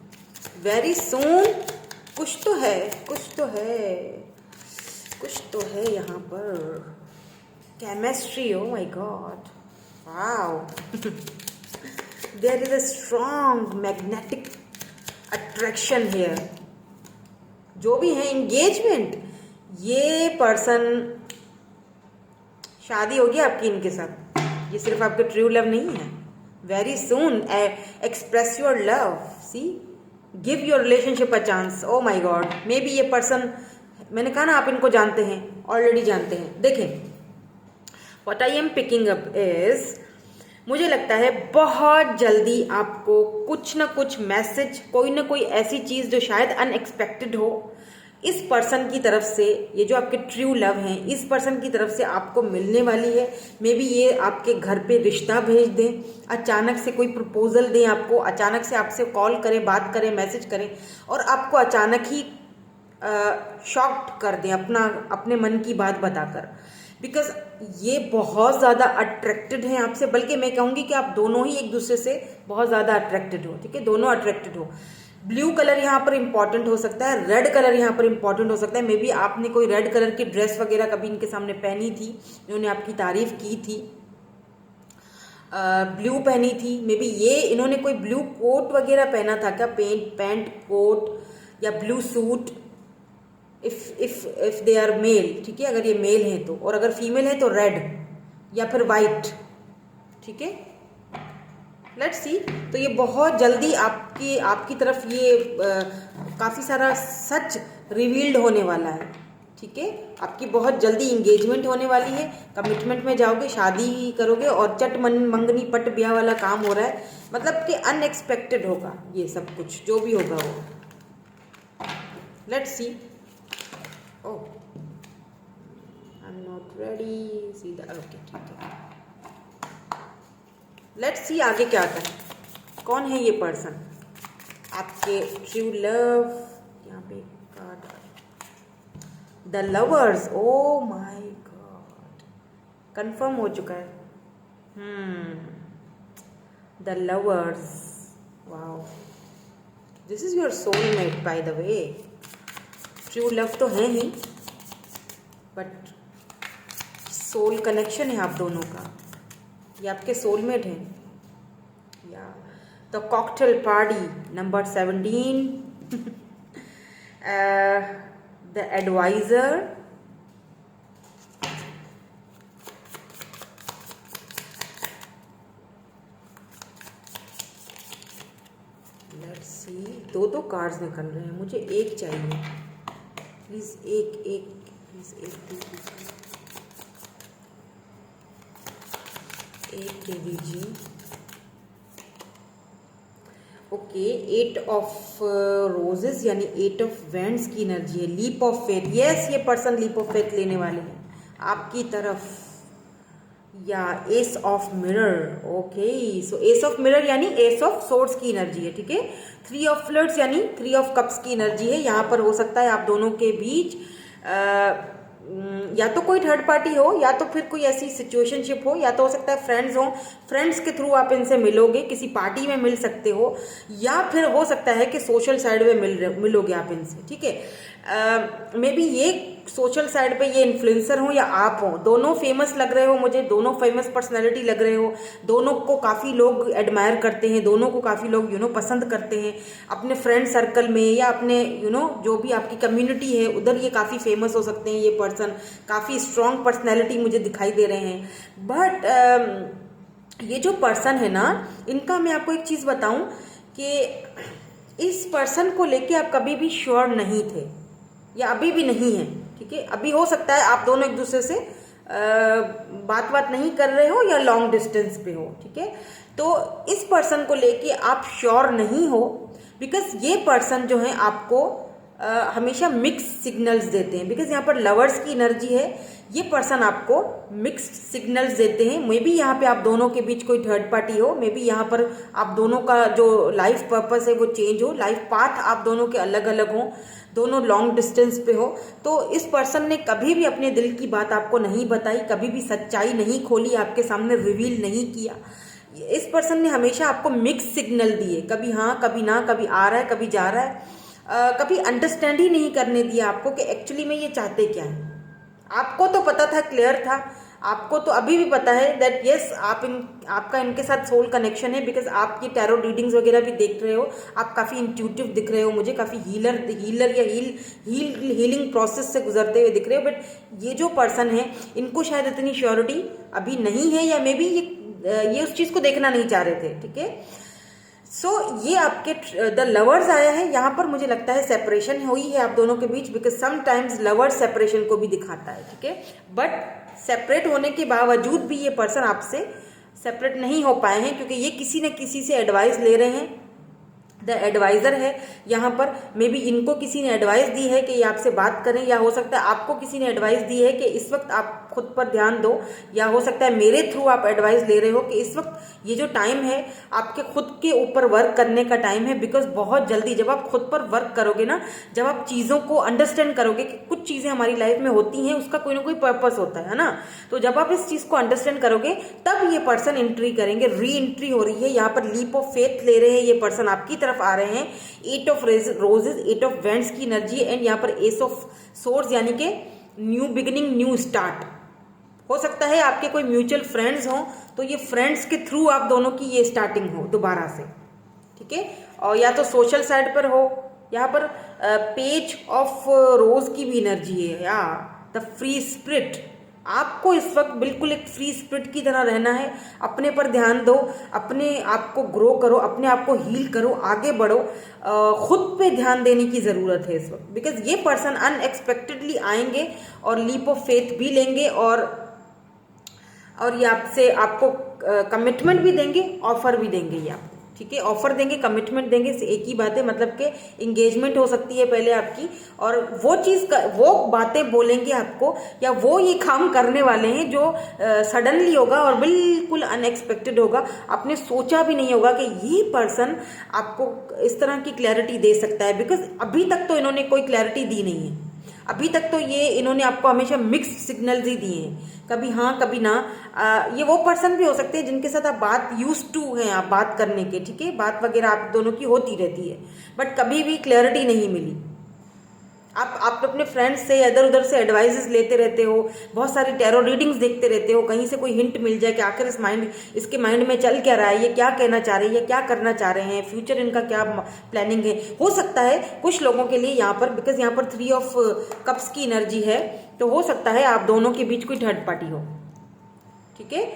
वेरी सून, कुछ तो है, कुछ तो है, कुछ तो है यहाँ पर। Chemistry, oh my god, wow there is a strong magnetic attraction here. जो भी है एंगेजमेंट, ये पर्सन, शादी होगी आपकी इनके साथ। ये सिर्फ आपके ट्रू लव नहीं है। Very soon express your love, see, give your relationship a chance. Oh my god, maybe ये पर्सन, मैंने कहा ना आप इनको जानते हैं, ऑलरेडी जानते हैं। देखें, what I am picking up is, मुझे लगता है बहुत जल्दी आपको कुछ ना कुछ मैसेज, कोई ना कोई ऐसी चीज जो शायद अनएक्सपेक्टेड हो, इस पर्सन की तरफ से, ये जो आपके ट्रू लव हैं, इस पर्सन की तरफ से आपको मिलने वाली है। मे बी ये आपके घर पे रिश्ता भेज दें, अचानक से कोई प्रपोजल दें आपको, अचानक से आपसे कॉल करें, बात करें, मैसेज करें, और आपको अचानक ही शॉक्ड कर दें अपने मन की बात बताकर। बिकॉज ये बहुत ज़्यादा अट्रैक्टेड हैं आपसे, बल्कि मैं कहूँगी कि आप दोनों ही एक दूसरे से बहुत ज़्यादा अट्रैक्टेड हो। ठीक है, दोनों अट्रैक्टेड हो। ब्लू कलर यहाँ पर इंपॉर्टेंट हो सकता है, रेड कलर यहाँ पर इंपॉर्टेंट हो सकता है। मे बी आपने कोई रेड कलर की ड्रेस वगैरह कभी इनके सामने पहनी थी, इन्होंने आपकी तारीफ की थी, ब्लू पहनी थी। मे बी ये इन्होंने कोई ब्लू कोट वगैरह पहना था क्या, पैंट कोट या blue suit, if they are male. ठीक है, अगर ये मेल है तो, और अगर फीमेल है तो रेड या फिर वाइट। ठीक है, लेट्स सी। तो ये बहुत जल्दी आपकी तरफ ये काफ़ी सारा सच रिवील्ड होने वाला है। ठीक है, आपकी बहुत जल्दी इंगेजमेंट होने वाली है, कमिटमेंट में जाओगे, शादी करोगे, और चट मंगनी पट ब्याह वाला काम हो रहा है। मतलब कि अनएक्सपेक्टेड होगा ये सब कुछ, जो भी होगा वो। Let's see. Oh, I am not ready, सीधा, ओके, ठीक है। लेट्स सी आगे क्या आता है। कौन है ये पर्सन, आपके ट्रू लव। यहाँ पे card, the lovers. O my God, confirm हो चुका है। The lovers, wow, this is your soulmate by the way. True love तो है ही, बट सोल कनेक्शन है आप दोनों का, ये आपके सोलमेट हैं। या the cocktail party number 17, the advisor, let's see. दो कार्ड्स निकल रहे हैं, मुझे एक चाहिए प्लीज, एक प्लीज, एक दे दीजिए। ओके, 8 ऑफ रोजेस यानी 8 ऑफ वैंड्स की एनर्जी है, लीप ऑफ फेथ। यस, ये पर्सन लीप ऑफ फेथ लेने वाले हैं आपकी तरफ। या S of mirror, okay, so S of mirror यानी एस ऑफ सोर्ड्स की एनर्जी है, ठीक है। 3 ऑफ फ्लड्स यानी 3 ऑफ कप्स की एनर्जी है। यहाँ पर हो सकता है आप दोनों के बीच या तो कोई थर्ड पार्टी हो, या तो फिर कोई ऐसी सिचुएशनशिप हो, या तो हो सकता है फ्रेंड्स हो, फ्रेंड्स के थ्रू आप इनसे मिलोगे, किसी पार्टी में मिल सकते हो, या फिर हो सकता है कि सोशल साइड में मिलोगे आप इनसे, ठीक है। मे बी ये सोशल साइड पे ये इन्फ्लुएंसर हो या आप हो, दोनों फेमस लग रहे हो मुझे, दोनों फेमस पर्सनैलिटी लग रहे हो, दोनों को काफ़ी लोग एडमायर करते हैं, दोनों को काफ़ी लोग पसंद करते हैं अपने फ्रेंड सर्कल में, या अपने जो भी आपकी कम्युनिटी है उधर ये काफ़ी फेमस हो सकते हैं। ये पर्सन काफ़ी स्ट्रॉन्ग पर्सनैलिटी मुझे दिखाई दे रहे हैं। बट ये जो पर्सन है ना, इनका मैं आपको एक चीज़ बताऊं कि इस पर्सन को लेके आप कभी भी श्योर नहीं थे, या अभी भी नहीं है, ठीक है। अभी हो सकता है आप दोनों एक दूसरे से बात नहीं कर रहे हो, या लॉन्ग डिस्टेंस पे हो, ठीक है। तो इस पर्सन को लेके आप श्योर नहीं हो, बिकॉज ये पर्सन जो है आपको हमेशा मिक्स सिग्नल्स देते हैं। बिकॉज यहाँ पर लवर्स की एनर्जी है, ये पर्सन आपको मिक्स सिग्नल्स देते हैं। मे बी यहाँ पे आप दोनों के बीच कोई थर्ड पार्टी हो, मे बी यहाँ पर आप दोनों का जो लाइफ पर्पस है वो चेंज हो, लाइफ पाथ आप दोनों के अलग अलग हो, दोनों लॉन्ग डिस्टेंस पे हो। तो इस पर्सन ने कभी भी अपने दिल की बात आपको नहीं बताई, कभी भी सच्चाई नहीं खोली, आपके सामने रिवील नहीं किया। इस पर्सन ने हमेशा आपको मिक्स सिग्नल दिए, कभी हाँ कभी ना, कभी आ रहा है कभी जा रहा है, कभी अंडरस्टैंड ही नहीं करने दिया आपको कि एक्चुअली में ये चाहते क्या है। आपको तो पता था, क्लियर था, आपको तो अभी भी पता है दैट यस आपका इनके साथ सोल कनेक्शन है। बिकॉज आप ये टैरो रीडिंग्स वगैरह भी देख रहे हो, आप काफ़ी इंट्यूटिव दिख रहे हो मुझे, काफ़ी हीलर या हीलिंग प्रोसेस से गुजरते हुए दिख रहे हो। बट ये जो पर्सन है, इनको शायद इतनी श्योरिटी अभी नहीं है, या मे बी ये उस चीज़ को देखना नहीं चाह रहे थे, ठीक है। सो ये आपके द लवर्स आया है। यहाँ पर मुझे लगता है सेपरेशन हुई है आप दोनों के बीच, बिकॉज समटाइम्स लवर्स सेपरेशन को भी दिखाता है, ठीक है। बट सेपरेट होने के बावजूद भी ये पर्सन आपसे सेपरेट नहीं हो पाए हैं, क्योंकि ये किसी न किसी से एडवाइस ले रहे हैं। द एडवाइज़र है यहाँ पर, मे बी इनको किसी ने एडवाइस दी है कि ये आपसे बात करें, या हो सकता है आपको किसी ने एडवाइस दी है कि इस वक्त आप खुद पर ध्यान दो, या हो सकता है मेरे थ्रू आप एडवाइस ले रहे हो कि इस वक्त ये जो टाइम है आपके खुद के ऊपर वर्क करने का टाइम है। बिकॉज बहुत जल्दी जब आप खुद पर वर्क करोगे ना, जब आप चीज़ों को अंडरस्टैंड करोगे कि कुछ चीज़ें हमारी लाइफ में होती हैं, उसका कोई ना कोई पर्पस होता है ना, तो जब आप इस चीज़ को अंडरस्टैंड करोगे तब ये पर्सन एंट्री करेंगे। री एंट्री हो रही है यहाँ पर, लीप ऑफ फेथ ले रहे हैं ये पर्सन आपकी तरफ आ रहे हैं। 8 ऑफ रोजेस 8 ऑफ वैंड्स की एनर्जी, एंड यहाँ पर एस ऑफ सोर्ड्स यानी कि न्यू बिगिनिंग, न्यू स्टार्ट। हो सकता है आपके कोई म्यूचुअल फ्रेंड्स हों, तो ये फ्रेंड्स के थ्रू आप दोनों की ये स्टार्टिंग हो दोबारा से, ठीक है। और या तो सोशल साइड पर हो। यहाँ पर पेज ऑफ रोज की भी एनर्जी है, या द फ्री स्पिरिट। आपको इस वक्त बिल्कुल एक फ्री स्पिरिट की तरह रहना है, अपने पर ध्यान दो, अपने आप को ग्रो करो, अपने आप को हील करो, आगे बढ़ो, खुद पे ध्यान देने की ज़रूरत है इस वक्त। बिकॉज ये पर्सन अनएक्सपेक्टेडली आएंगे और लीप ऑफ फेथ भी लेंगे, और ये आपसे आपको कमिटमेंट भी देंगे, ऑफर भी देंगे ये आपको, ठीक है। ऑफर देंगे, कमिटमेंट देंगे, एक ही बात है, मतलब कि इंगेजमेंट हो सकती है पहले आपकी, और वो बातें बोलेंगे आपको, या वो ये काम करने वाले हैं जो सडनली होगा और बिल्कुल अनएक्सपेक्टेड होगा। आपने सोचा भी नहीं होगा कि ये पर्सन आपको इस तरह की क्लैरिटी दे सकता है। बिकॉज अभी तक तो इन्होंने कोई क्लैरिटी दी नहीं है, अभी तक तो इन्होंने आपको हमेशा मिक्स सिग्नल्स ही दिए हैं, कभी हाँ कभी ना। ये वो पर्सन भी हो सकते हैं जिनके साथ आप बात यूज टू हैं, आप बात करने के, ठीक है, बात वगैरह आप दोनों की होती रहती है, बट कभी भी क्लैरिटी नहीं मिली। आप अपने फ्रेंड्स से इधर उधर से एडवाइजेस लेते रहते हो, बहुत सारी टैरो रीडिंग्स देखते रहते हो, कहीं से कोई हिंट मिल जाए कि आखिर इसके माइंड में चल क्या रहा है, ये क्या कहना चाह रहे हैं, ये क्या करना चाह रहे हैं, फ्यूचर इनका क्या प्लानिंग है। हो सकता है कुछ लोगों के लिए यहाँ पर, बिकॉज यहाँ पर 3 ऑफ कप्स की एनर्जी है, तो हो सकता है आप दोनों के बीच कोई थर्ड पार्टी हो, ठीक है,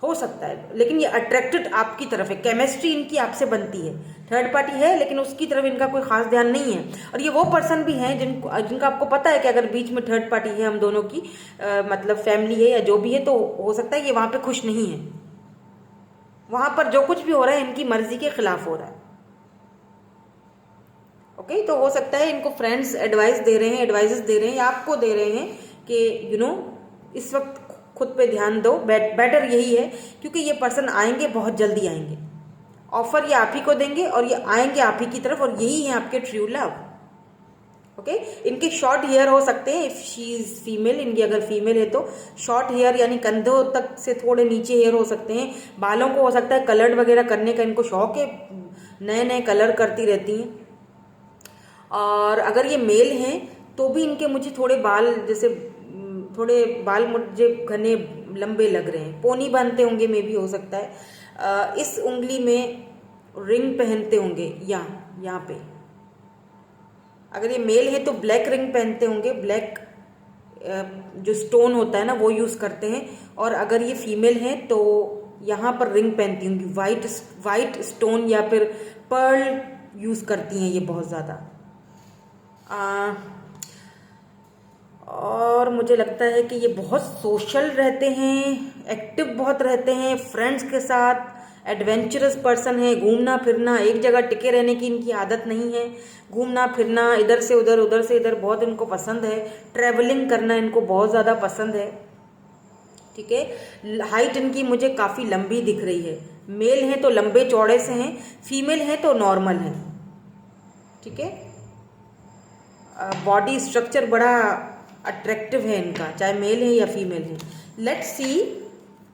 हो सकता है। लेकिन ये अट्रैक्टेड आपकी तरफ है, केमिस्ट्री इनकी आपसे बनती है। थर्ड पार्टी है लेकिन उसकी तरफ इनका कोई खास ध्यान नहीं है। और ये वो पर्सन भी हैं जिनका आपको पता है कि अगर बीच में थर्ड पार्टी है, हम दोनों की मतलब फैमिली है या जो भी है, तो हो सकता है ये वहाँ पे खुश नहीं है, वहाँ पर जो कुछ भी हो रहा है इनकी मर्जी के खिलाफ हो रहा है। ओके, तो हो सकता है इनको फ्रेंड्स एडवाइस दे रहे हैं, एडवाइजेस दे रहे हैं या आपको दे रहे हैं कि इस वक्त खुद पे ध्यान दो, बेटर यही है, क्योंकि ये पर्सन आएंगे, बहुत जल्दी आएंगे, ऑफर ये आप ही को देंगे और ये आएंगे आप ही की तरफ, और यही है आपके ट्रू लव। ओके, इनके शॉर्ट हेयर हो सकते हैं, इफ शी इज फीमेल, इनकी अगर फीमेल है तो शॉर्ट हेयर यानी कंधों तक से थोड़े नीचे हेयर हो सकते हैं। बालों को हो सकता है कलर्ड वगैरह करने का इनको शौक है, नए नए कलर करती रहती हैं। और अगर ये मेल हैं तो भी इनके मुझे थोड़े बाल, जैसे थोड़े बाल मुझे घने लंबे लग रहे हैं, पोनी बांधते होंगे, मे भी हो सकता है। इस उंगली में रिंग पहनते होंगे, यहाँ पे अगर ये मेल है तो ब्लैक रिंग पहनते होंगे, ब्लैक जो स्टोन होता है ना वो यूज़ करते हैं। और अगर ये फीमेल है तो यहाँ पर रिंग पहनती होंगी, वाइट स्टोन या फिर पर्ल यूज़ करती हैं ये बहुत ज़्यादा। और मुझे लगता है कि ये बहुत सोशल रहते हैं, एक्टिव बहुत रहते हैं, फ्रेंड्स के साथ एडवेंचरस पर्सन है। घूमना फिरना, एक जगह टिके रहने की इनकी आदत नहीं है, घूमना फिरना इधर से उधर, उधर से इधर बहुत इनको पसंद है। ट्रैवलिंग करना इनको बहुत ज़्यादा पसंद है। ठीक है, हाइट इनकी मुझे काफ़ी लंबी दिख रही है, मेल हैं तो लंबे चौड़े से हैं, फीमेल हैं तो नॉर्मल हैं। ठीक है, बॉडी स्ट्रक्चर बड़ा अट्रैक्टिव है इनका, चाहे मेल है या फीमेल है। लेट्स सी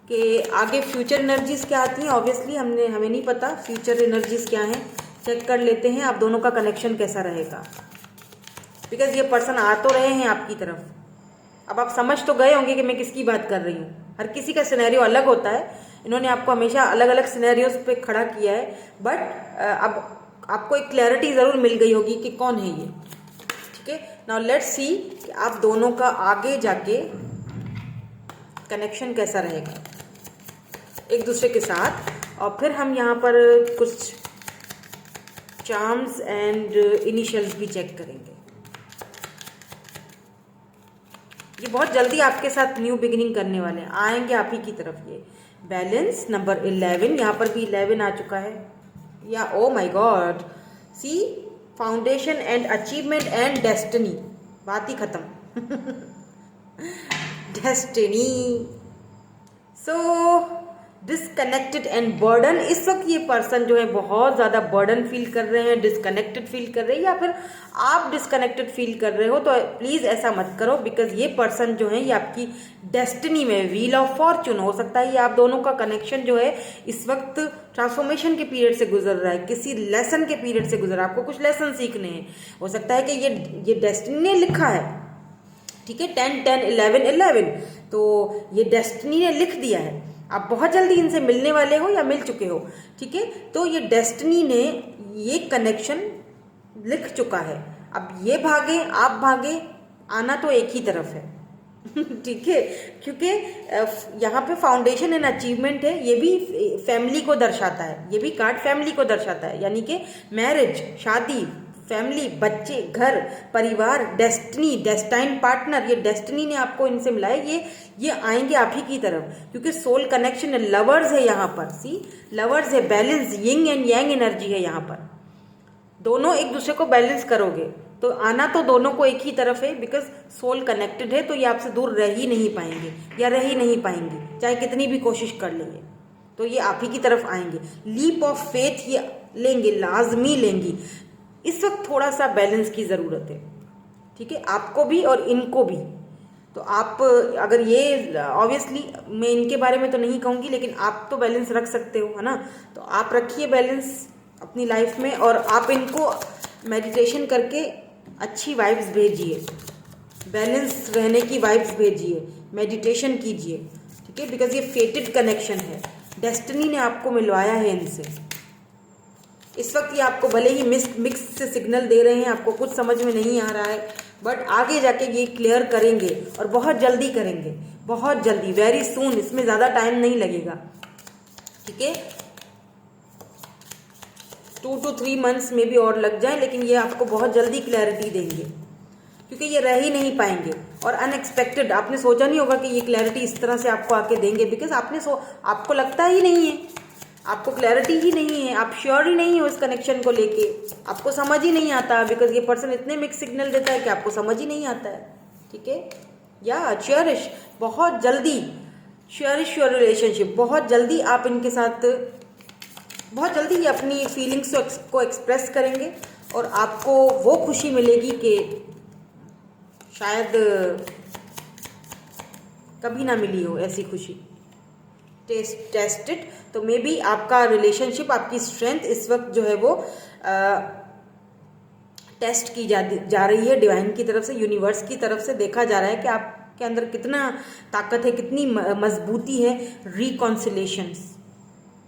कि आगे फ्यूचर एनर्जीज क्या आती हैं। ऑब्वियसली हमें नहीं पता फ्यूचर एनर्जीज क्या हैं, चेक कर लेते हैं आप दोनों का कनेक्शन कैसा रहेगा, बिकॉज ये पर्सन आ तो रहे हैं आपकी तरफ। अब आप समझ तो गए होंगे कि मैं किसकी बात कर रही हूँ। हर किसी का सिनेरियो अलग होता है, इन्होंने आपको हमेशा अलग अलग सिनेरियोज पे खड़ा किया है, बट अब आपको एक क्लैरिटी ज़रूर मिल गई होगी कि कौन है ये। ठीक है, नाउ लेट्स सी कि आप दोनों का आगे जाके कनेक्शन कैसा रहेगा एक दूसरे के साथ। और फिर हम यहाँ पर कुछ चार्म्स एंड इनिशियल्स भी चेक करेंगे। ये बहुत जल्दी आपके साथ न्यू बिगिनिंग करने वाले हैं, आएंगे आप ही की तरफ। ये बैलेंस नंबर 11, यहाँ पर भी 11 आ चुका है, या oh my god, see foundation and achievement and destiny, बात ही खत्म। Destiny, so disconnected and burden. इस वक्त ये पर्सन जो है बहुत ज़्यादा बर्डन फील कर रहे हैं, डिसकनेक्टेड फील कर रहे हैं, या फिर आप डिसकनेक्टेड फील कर रहे हो, तो प्लीज़ ऐसा मत करो, बिकॉज ये पर्सन जो है ये आपकी डेस्टिनी में, व्हील ऑफ फॉर्चून हो सकता है। ये आप दोनों का कनेक्शन जो है इस वक्त ट्रांसफॉर्मेशन के पीरियड से गुजर रहा है, किसी लेसन के पीरियड से गुजर रहा है, आपको कुछ लेसन सीखने हैं। हो सकता है कि ये डेस्टिनी ने लिखा है, ठीक है, 10 10 11 11, तो ये डेस्टिनी ने लिख दिया है। आप बहुत जल्दी इनसे मिलने वाले हो या मिल चुके हो। ठीक है, तो ये डेस्टिनी ने ये कनेक्शन लिख चुका है। अब ये भागे आप भागे, आना तो एक ही तरफ है। ठीक है, क्योंकि यहाँ पे फाउंडेशन एंड अचीवमेंट है, ये भी फैमिली को दर्शाता है, ये भी कार्ड फैमिली को दर्शाता है, यानी कि मैरिज, शादी, फैमिली, बच्चे, घर, परिवार, डेस्टिनी, डेस्टाइन पार्टनर। ये डेस्टिनी ने आपको इनसे मिलाया, ये आएंगे आप ही की तरफ, क्योंकि सोल कनेक्शन है, लवर्स है यहाँ पर। सी, लवर्स है, balance, yin and yang energy है यहाँ पर। दोनों एक दूसरे को बैलेंस करोगे तो आना तो दोनों को एक ही तरफ है, बिकॉज सोल कनेक्टेड है, तो ये आपसे दूर रह ही नहीं पाएंगे या रह ही नहीं पाएंगे, चाहे कितनी भी कोशिश कर लेंगे, तो ये आप ही की तरफ आएंगे। लीप ऑफ फेथ ये लेंगे, लाजमी लेंगी। इस वक्त थोड़ा सा बैलेंस की ज़रूरत है, ठीक है, आपको भी और इनको भी। तो आप अगर ये, ऑब्वियसली मैं इनके बारे में तो नहीं कहूँगी, लेकिन आप तो बैलेंस रख सकते हो, है ना। तो आप रखिए बैलेंस अपनी लाइफ में, और आप इनको मेडिटेशन करके अच्छी वाइब्स भेजिए, बैलेंस रहने की वाइब्स भेजिए, मेडिटेशन कीजिए, ठीक है, बिकॉज ये फेटेड कनेक्शन है, डेस्टिनी ने आपको मिलवाया है इनसे। इस वक्त ये आपको भले ही मिक्स से सिग्नल दे रहे हैं, आपको कुछ समझ में नहीं आ रहा है, बट आगे जाके ये क्लियर करेंगे, और बहुत जल्दी करेंगे, बहुत जल्दी, वेरी सून। इसमें ज़्यादा टाइम नहीं लगेगा, ठीक है, 2 to 3 months में भी और लग जाए, लेकिन ये आपको बहुत जल्दी क्लैरिटी देंगे, क्योंकि ये रह ही नहीं पाएंगे। और अनएक्सपेक्टेड, आपने सोचा नहीं होगा कि ये क्लैरिटी इस तरह से आपको आके देंगे, बिकॉज आपको लगता ही नहीं है, आपको क्लैरिटी ही नहीं है, आप श्योर ही नहीं हो इस कनेक्शन को लेके, आपको समझ ही नहीं आता, बिकॉज ये पर्सन इतने मिक्स सिग्नल देता है कि आपको समझ ही नहीं आता है, ठीक है। या चेरिश, बहुत जल्दी चेरिश योर रिलेशनशिप, बहुत जल्दी आप इनके साथ, बहुत जल्दी ये अपनी फीलिंग्स को एक्सप्रेस करेंगे और आपको वो खुशी मिलेगी कि शायद कभी ना मिली हो ऐसी खुशी। टेस्टेड, तो मे बी आपका रिलेशनशिप, आपकी स्ट्रेंथ इस वक्त जो है वो टेस्ट की जा रही है डिवाइन की तरफ से, यूनिवर्स की तरफ से देखा जा रहा है कि आपके अंदर कितना ताकत है, कितनी मजबूती है रिकॉन्सिलेशंस,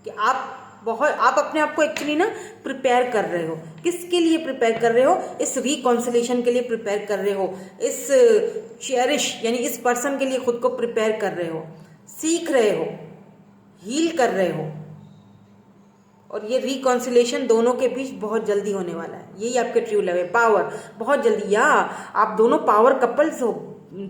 कि आप अपने आप को एक्चुअली ना प्रिपेयर कर रहे हो। किसके लिए प्रिपेयर कर रहे हो? इस रिकॉन्सिलेशन के लिए प्रिपेयर कर रहे हो, इस चेरिश यानी इस पर्सन के लिए खुद को प्रिपेयर कर रहे हो, सीख रहे हो, हील कर रहे हो। और ये रिकॉन्सिलेशन दोनों के बीच बहुत जल्दी होने वाला है, यही आपके ट्रू लव है। पावर, बहुत जल्दी, या आप दोनों पावर कपल्स हो,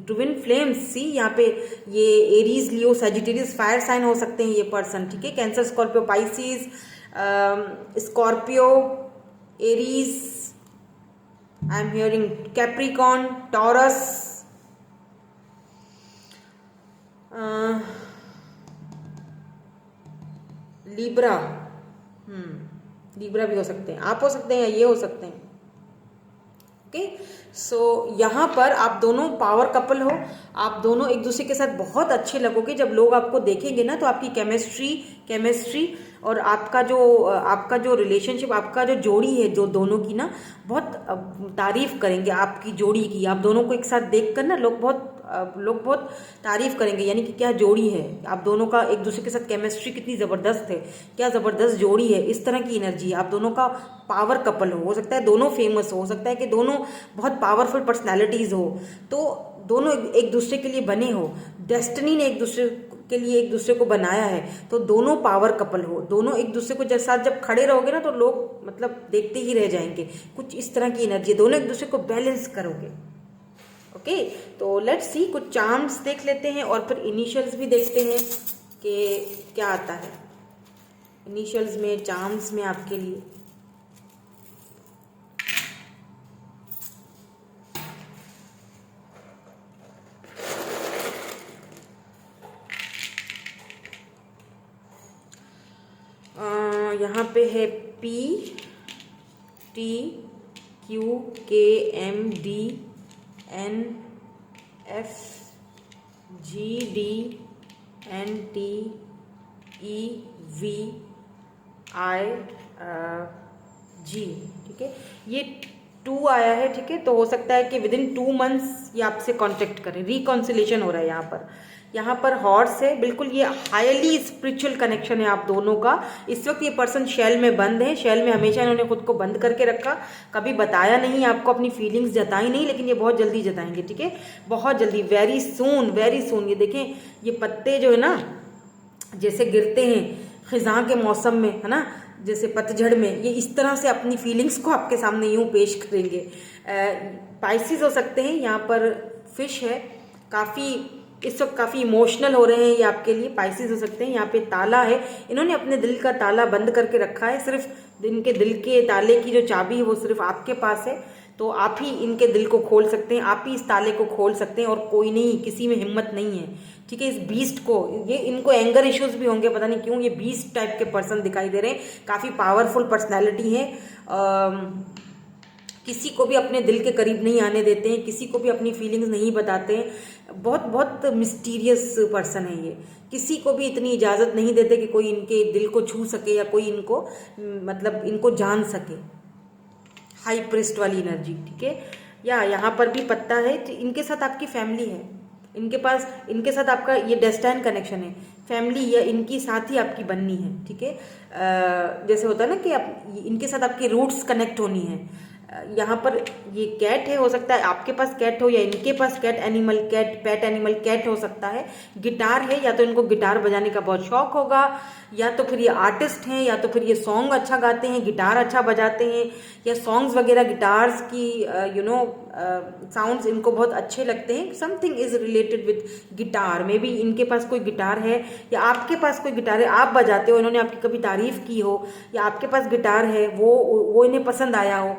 ट्विन फ्लेम्स। सी यहाँ पे ये एरीज, लियो, सजिटेरियस, फायर साइन हो सकते हैं ये पर्सन, ठीक है। Cancer, Scorpio, Pisces, Scorpio, Aries, I am hearing Capricorn, taurus, Libra, Libra भी हो सकते हैं, आप हो सकते हैं या ये हो सकते हैं, ओके। सो यहाँ पर आप दोनों पावर कपल हो, आप दोनों एक दूसरे के साथ बहुत अच्छे लगोगे। जब लोग आपको देखेंगे ना तो आपकी केमिस्ट्री और आपका जो रिलेशनशिप, आपका जो जोड़ी है, जो दोनों की ना बहुत तारीफ करेंगे आपकी जोड़ी की। आप दोनों को एक साथ देख कर ना लोग बहुत तारीफ करेंगे, यानी कि क्या जोड़ी है आप दोनों का, एक दूसरे के साथ केमिस्ट्री कितनी ज़बरदस्त है, क्या ज़बरदस्त जोड़ी है, इस तरह की एनर्जी। आप दोनों का पावर कपल हो सकता है दोनों फेमस हो सकता है कि दोनों बहुत पावरफुल पर्सनैलिटीज़ हो, तो दोनों एक दूसरे के लिए बने हो, डेस्टिनी ने एक दूसरे के लिए एक दूसरे को बनाया है, तो दोनों पावर कपल हो, दोनों एक दूसरे को साथ जब खड़े रहोगे ना तो लोग मतलब देखते ही रह जाएंगे। कुछ इस तरह की एनर्जी, दोनों एक दूसरे को बैलेंस करोगे, ओके। तो लेट्स सी, कुछ चार्म्स देख लेते हैं और फिर इनिशियल्स भी देखते हैं कि क्या आता है इनिशियल्स में, चार्म्स में आपके लिए। यहाँ पे है PTQKMDNTE VIG, ठीक है। ये 2 आया है, ठीक है। तो हो सकता है कि विदिन 2 मंथ्स ये आपसे कांटेक्ट करें, रिकॉन्सिलेशन हो रहा है यहाँ पर हॉर्स है, बिल्कुल ये हाईली स्पिरिचुअल कनेक्शन है आप दोनों का। इस वक्त ये पर्सन शेल में बंद है, शेल में हमेशा इन्होंने खुद को बंद करके रखा, कभी बताया नहीं आपको, अपनी फीलिंग्स जताई नहीं, लेकिन ये बहुत जल्दी जताएंगे, ठीक है, बहुत जल्दी, वेरी सून। ये देखें, ये पत्ते जो है ना जैसे गिरते हैं खिज़ां के मौसम में, है ना, जैसे पतझड़ में, ये इस तरह से अपनी फीलिंग्स को आपके सामने यूं पेश करेंगे। पाइसिस हो सकते हैं, यहाँ पर फिश है, इस वक्त काफ़ी इमोशनल हो रहे हैं ये आपके लिए। पाइसिस हो सकते हैं, यहाँ पे ताला है, इन्होंने अपने दिल का ताला बंद करके रखा है, सिर्फ इनके दिल के ताले की जो चाबी है वो सिर्फ आपके पास है, तो आप ही इनके दिल को खोल सकते हैं, आप ही इस ताले को खोल सकते हैं, और कोई नहीं, किसी में हिम्मत नहीं है, ठीक है। इस बीस्ट को, ये इनको एंगर इश्यूज भी होंगे, पता नहीं क्यों ये बीस्ट टाइप के पर्सन दिखाई दे रहे हैं, काफ़ी पावरफुल पर्सनैलिटी है, किसी को भी अपने दिल के करीब नहीं आने देते हैं, किसी को भी अपनी फीलिंग्स नहीं बताते हैं, बहुत मिस्टीरियस पर्सन है ये, किसी को भी इतनी इजाज़त नहीं देते कि कोई इनके दिल को छू सके या कोई इनको मतलब इनको जान सके। हाई प्रिस्ट वाली एनर्जी, ठीक है। या यहाँ पर भी पत्ता है, इनके साथ आपकी फैमिली है, इनके साथ आपका ये डेस्टाइन कनेक्शन है, फैमिली या इनकी साथ ही आपकी बननी है, ठीक है। जैसे होता है ना कि इनके साथ आपकी रूट्स कनेक्ट होनी है। यहाँ पर ये कैट है, हो सकता है आपके पास कैट हो या इनके पास पेट एनिमल कैट हो सकता है। गिटार है, या तो इनको गिटार बजाने का बहुत शौक होगा, या तो फिर ये आर्टिस्ट हैं, या तो फिर ये सॉन्ग अच्छा गाते हैं, गिटार अच्छा बजाते हैं, या सॉन्ग्स वगैरह गिटार्स की साउंड्स इनको बहुत अच्छे लगते हैं। Something is related with guitar, may be इनके पास कोई गिटार है या आपके पास कोई गिटार है, आप बजाते हो, इन्होंने आपकी कभी तारीफ की हो, या आपके पास गिटार है वो इन्हें पसंद आया हो।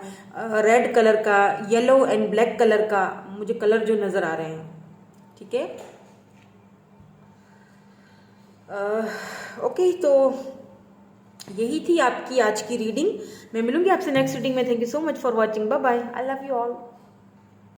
रेड कलर का, येलो एंड ब्लैक कलर का मुझे कलर जो नज़र आ रहे हैं, ठीक है। ओके, तो यही थी आपकी आज की रीडिंग। मैं मिलूंगी आपसे नेक्स्ट रीडिंग में। Thank you so much for watching. Bye bye. I love you all.